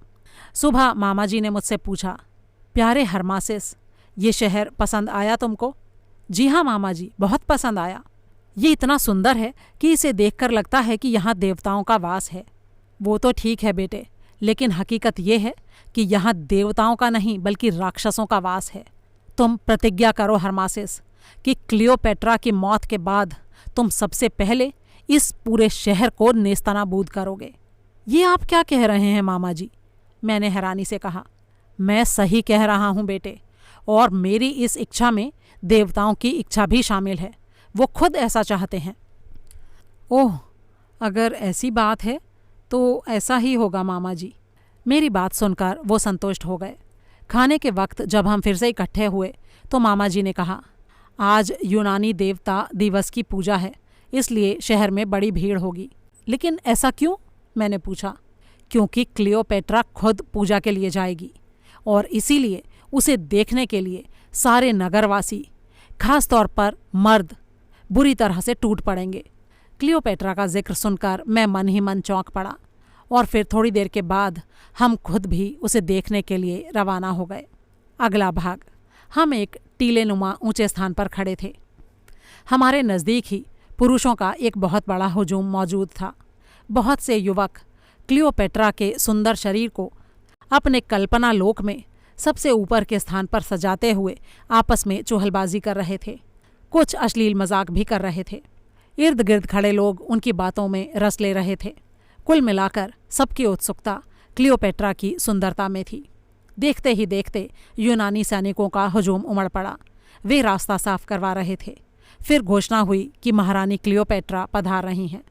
सुबह मामा जी ने मुझसे पूछा, प्यारे हरमासिस, ये शहर पसंद आया तुमको? जी हाँ मामा जी, बहुत पसंद आया। ये इतना सुंदर है कि इसे देखकर लगता है कि यहाँ देवताओं का वास है। वो तो ठीक है बेटे, लेकिन हकीकत ये है कि यहाँ देवताओं का नहीं बल्कि राक्षसों का वास है। तुम प्रतिज्ञा करो हरमासिस कि क्लियोपेट्रा की मौत के बाद तुम सबसे पहले इस पूरे शहर को नेस्तनाबूद करोगे। ये आप क्या कह रहे हैं मामा जी? मैंने हैरानी से कहा। मैं सही कह रहा हूँ बेटे, और मेरी इस इच्छा में देवताओं की इच्छा भी शामिल है। वो खुद ऐसा चाहते हैं। ओह, अगर ऐसी बात है तो ऐसा ही होगा मामा जी। मेरी बात सुनकर वो संतुष्ट हो गए। खाने के वक्त जब हम फिर से इकट्ठे हुए तो मामा जी ने कहा, आज यूनानी देवता दिवस की पूजा है, इसलिए शहर में बड़ी भीड़ होगी। लेकिन ऐसा क्यों? मैंने पूछा। क्योंकि क्लियोपेट्रा खुद पूजा के लिए जाएगी और इसीलिए उसे देखने के लिए सारे नगरवासी, खास तौर पर मर्द, बुरी तरह से टूट पड़ेंगे। क्लियोपेट्रा का जिक्र सुनकर मैं मन ही मन चौंक पड़ा और फिर थोड़ी देर के बाद हम खुद भी उसे देखने के लिए रवाना हो गए। अगला भाग। हम एक टीलेनुमा ऊंचे स्थान पर खड़े थे। हमारे नज़दीक ही पुरुषों का एक बहुत बड़ा हुजूम मौजूद था। बहुत से युवक क्लियोपेट्रा के सुंदर शरीर को अपने कल्पना लोक में सबसे ऊपर के स्थान पर सजाते हुए आपस में चुहलबाजी कर रहे थे। कुछ अश्लील मजाक भी कर रहे थे। इर्द गिर्द खड़े लोग उनकी बातों में रस ले रहे थे। कुल मिलाकर सबकी उत्सुकता क्लियोपेट्रा की सुंदरता में थी। देखते ही देखते यूनानी सैनिकों का हुजूम उमड़ पड़ा। वे रास्ता साफ करवा रहे थे। फिर घोषणा हुई कि महारानी क्लियोपेट्रा पधार रही हैं।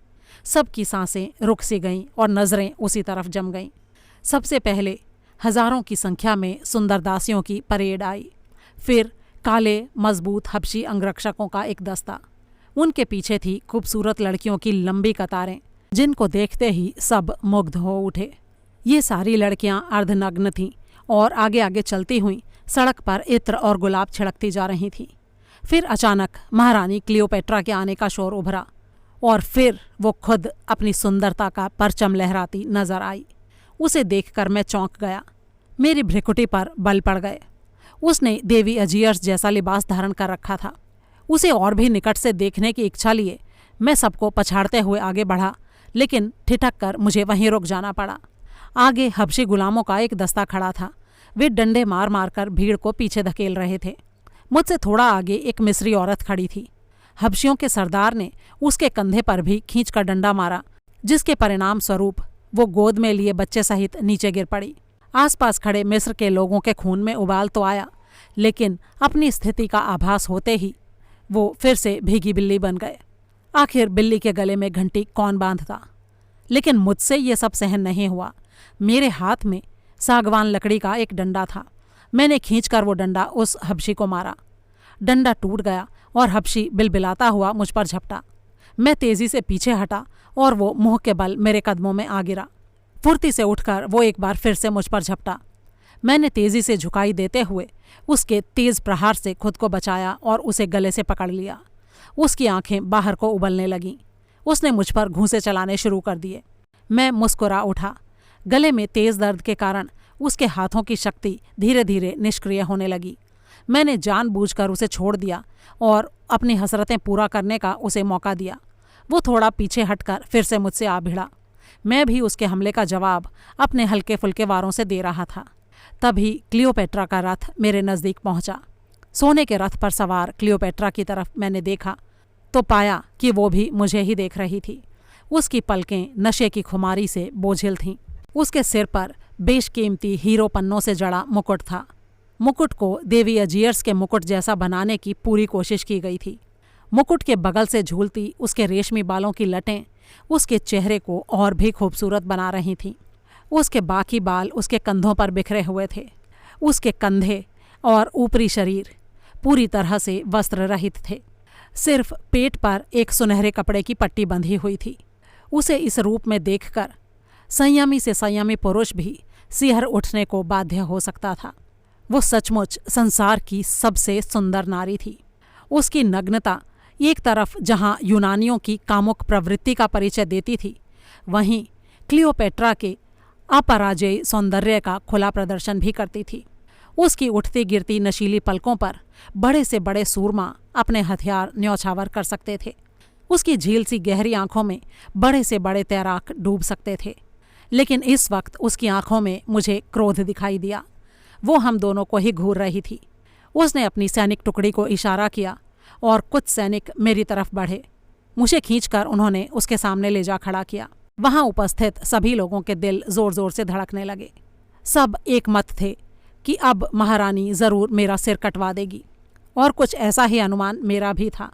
सबकी सांसें रुक सी गईं और नज़रें उसी तरफ जम गईं। सबसे पहले हजारों की संख्या में सुंदर दासियों की परेड आई। फिर काले मजबूत हबशी अंगरक्षकों का एक दस्ता। उनके पीछे थी खूबसूरत लड़कियों की लंबी कतारें, जिनको देखते ही सब मुग्ध हो उठे। ये सारी लड़कियां अर्धनग्न थीं और आगे आगे चलती हुई सड़क पर इत्र और गुलाब छिड़कती जा रही थीं। फिर अचानक महारानी क्लियोपेट्रा के आने का शोर उभरा और फिर वो खुद अपनी सुंदरता का परचम लहराती नजर आई। उसे देखकर मैं चौंक गया। मेरी भ्रिकुटी पर बल पड़ गए। उसने देवी अजियर्स जैसा लिबास धारण कर रखा था। उसे और भी निकट से देखने की इच्छा लिए मैं सबको पछाड़ते हुए आगे बढ़ा, लेकिन ठिठक कर मुझे वहीं रुक जाना पड़ा। आगे हबशी गुलामों का एक दस्ता खड़ा था। वे डंडे मार मार कर भीड़ को पीछे धकेल रहे थे। मुझसे थोड़ा आगे एक मिस्री औरत खड़ी थी। हबशियों के सरदार ने उसके कंधे पर भी खींचकर डंडा मारा, जिसके परिणाम स्वरूप वो गोद में लिए बच्चे सहित नीचे गिर पड़ी। आसपास खड़े मिस्र के लोगों के खून में उबाल तो आया, लेकिन अपनी स्थिति का आभास होते ही वो फिर से भीगी बिल्ली बन गए। आखिर बिल्ली के गले में घंटी कौन बांधता? लेकिन मुझसे ये सब सहन नहीं हुआ। मेरे हाथ में सागवान लकड़ी का एक डंडा था। मैंने खींचकर वो डंडा उस हबशी को मारा। डंडा टूट गया और हबशी बिलबिलाता हुआ मुझ पर झपटा। मैं तेजी से पीछे हटा और वो मुंह के बल मेरे कदमों में आ गिरा। फुर्ती से उठकर वो एक बार फिर से मुझ पर झपटा। मैंने तेजी से झुकाई देते हुए उसके तेज प्रहार से खुद को बचाया और उसे गले से पकड़ लिया। उसकी आंखें बाहर को उबलने लगीं। उसने मुझ पर घूंसे चलाने शुरू कर दिए। मैं मुस्कुरा उठा। गले में तेज दर्द के कारण उसके हाथों की शक्ति धीरे धीरे निष्क्रिय होने लगी। मैंने जानबूझकर उसे छोड़ दिया और अपनी हसरतें पूरा करने का उसे मौका दिया। वो थोड़ा पीछे हटकर फिर से मुझसे आ भिड़ा। मैं भी उसके हमले का जवाब अपने हल्के फुल्के वारों से दे रहा था। तभी क्लियोपेट्रा का रथ मेरे नज़दीक पहुंचा। सोने के रथ पर सवार क्लियोपेट्रा की तरफ मैंने देखा तो पाया कि वो भी मुझे ही देख रही थी। उसकी पलकें नशे की खुमारी से बोझिल थीं। उसके सिर पर बेशकीमती हीरो पन्नों से जड़ा मुकुट था। मुकुट को देवी अजियर्स के मुकुट जैसा बनाने की पूरी कोशिश की गई थी। मुकुट के बगल से झूलती उसके रेशमी बालों की लटें उसके चेहरे को और भी खूबसूरत बना रही थीं। उसके बाकी बाल उसके कंधों पर बिखरे हुए थे। उसके कंधे और ऊपरी शरीर पूरी तरह से वस्त्र रहित थे। सिर्फ पेट पर एक सुनहरे कपड़े की पट्टी बंधी हुई थी। उसे इस रूप में देखकर संयमी से संयमी पुरुष भी सिहर उठने को बाध्य हो सकता था। वो सचमुच संसार की सबसे सुंदर नारी थी। उसकी नग्नता एक तरफ जहाँ यूनानियों की कामुक प्रवृत्ति का परिचय देती थी, वहीं क्लियोपेट्रा के अपराजेय सौंदर्य का खुला प्रदर्शन भी करती थी। उसकी उठती गिरती नशीली पलकों पर बड़े से बड़े सूरमा अपने हथियार न्यौछावर कर सकते थे। उसकी झील सी गहरी आंखों में बड़े से बड़े तैराक डूब सकते थे। लेकिन इस वक्त उसकी आंखों में मुझे क्रोध दिखाई दिया। वो हम दोनों को ही घूर रही थी। उसने अपनी सैनिक टुकड़ी को इशारा किया और कुछ सैनिक मेरी तरफ बढ़े। मुझे खींचकर उन्होंने उसके सामने ले जा खड़ा किया। वहां उपस्थित सभी लोगों के दिल जोर जोर से धड़कने लगे। सब एक मत थे कि अब महारानी जरूर मेरा सिर कटवा देगी, और कुछ ऐसा ही अनुमान मेरा भी था।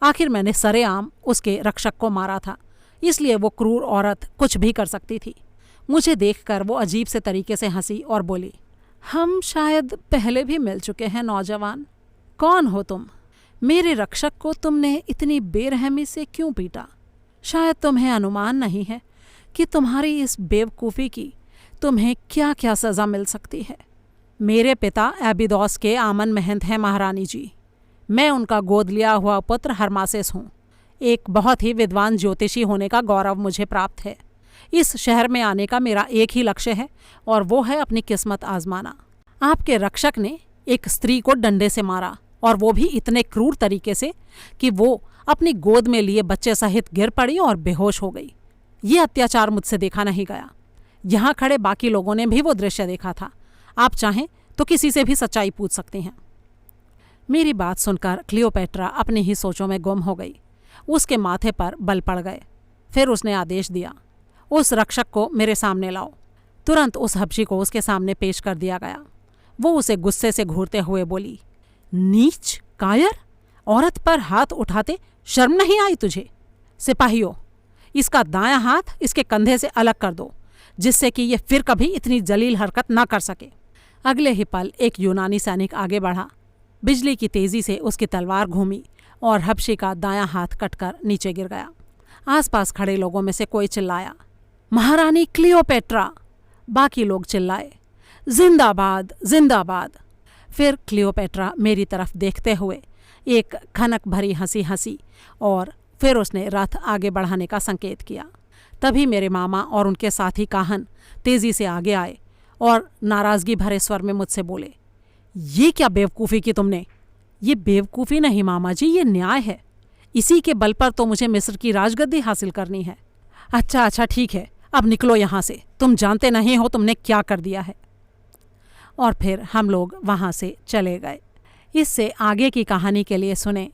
आखिर मैंने सरेआम उसके रक्षक को मारा था, इसलिए वो क्रूर औरत कुछ भी कर सकती थी। मुझे देखकर वो अजीब से तरीके से हंसी और बोली, हम शायद पहले भी मिल चुके हैं नौजवान। कौन हो तुम? मेरे रक्षक को तुमने इतनी बेरहमी से क्यों पीटा? शायद तुम्हें अनुमान नहीं है कि तुम्हारी इस बेवकूफ़ी की तुम्हें क्या क्या सज़ा मिल सकती है। मेरे पिता एबिदोस के आमन महंत हैं महारानी जी। मैं उनका गोद लिया हुआ पुत्र हरमासेस हूँ। एक बहुत ही विद्वान ज्योतिषी होने का गौरव मुझे प्राप्त है। इस शहर में आने का मेरा एक ही लक्ष्य है, और वो है अपनी किस्मत आजमाना। आपके रक्षक ने एक स्त्री को डंडे से मारा, और वो भी इतने क्रूर तरीके से कि वो अपनी गोद में लिए बच्चे सहित गिर पड़ी और बेहोश हो गई। ये अत्याचार मुझसे देखा नहीं गया। यहाँ खड़े बाकी लोगों ने भी वो दृश्य देखा था। आप चाहें तो किसी से भी सच्चाई पूछ सकते हैं। मेरी बात सुनकर क्लियोपेट्रा अपनी ही सोचों में गुम हो गई। उसके माथे पर बल पड़ गए। फिर उसने आदेश दिया, उस रक्षक को मेरे सामने लाओ। तुरंत उस हबशी को उसके सामने पेश कर दिया गया। वो उसे गुस्से से घूरते हुए बोली, नीच कायर, औरत पर हाथ उठाते शर्म नहीं आई तुझे? सिपाहियों, इसका दायां हाथ इसके कंधे से अलग कर दो, जिससे कि ये फिर कभी इतनी जलील हरकत ना कर सके। अगले ही पल एक यूनानी सैनिक आगे बढ़ा। बिजली की तेजी से उसकी तलवार घूमी और हबशी का दायां हाथ कटकर नीचे गिर गया। आसपास खड़े लोगों में से कोई चिल्लाया, महारानी क्लियोपेट्रा। बाकी लोग चिल्लाए, जिंदाबाद जिंदाबाद। फिर क्लियोपेट्रा मेरी तरफ देखते हुए एक खनक भरी हंसी हंसी और फिर उसने रथ आगे बढ़ाने का संकेत किया। तभी मेरे मामा और उनके साथी काहन तेजी से आगे आए और नाराज़गी भरे स्वर में मुझसे बोले, ये क्या बेवकूफ़ी की तुमने? ये बेवकूफ़ी नहीं मामा जी, ये न्याय है। इसी के बल पर तो मुझे मिस्र की राजगद्दी हासिल करनी है। अच्छा ठीक है, अब निकलो यहाँ से। तुम जानते नहीं हो तुमने क्या कर दिया है। और फिर हम लोग वहाँ से चले गए। इससे आगे की कहानी के लिए सुने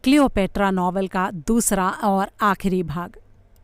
क्लियोपेट्रा नॉवल का दूसरा और आखिरी भाग।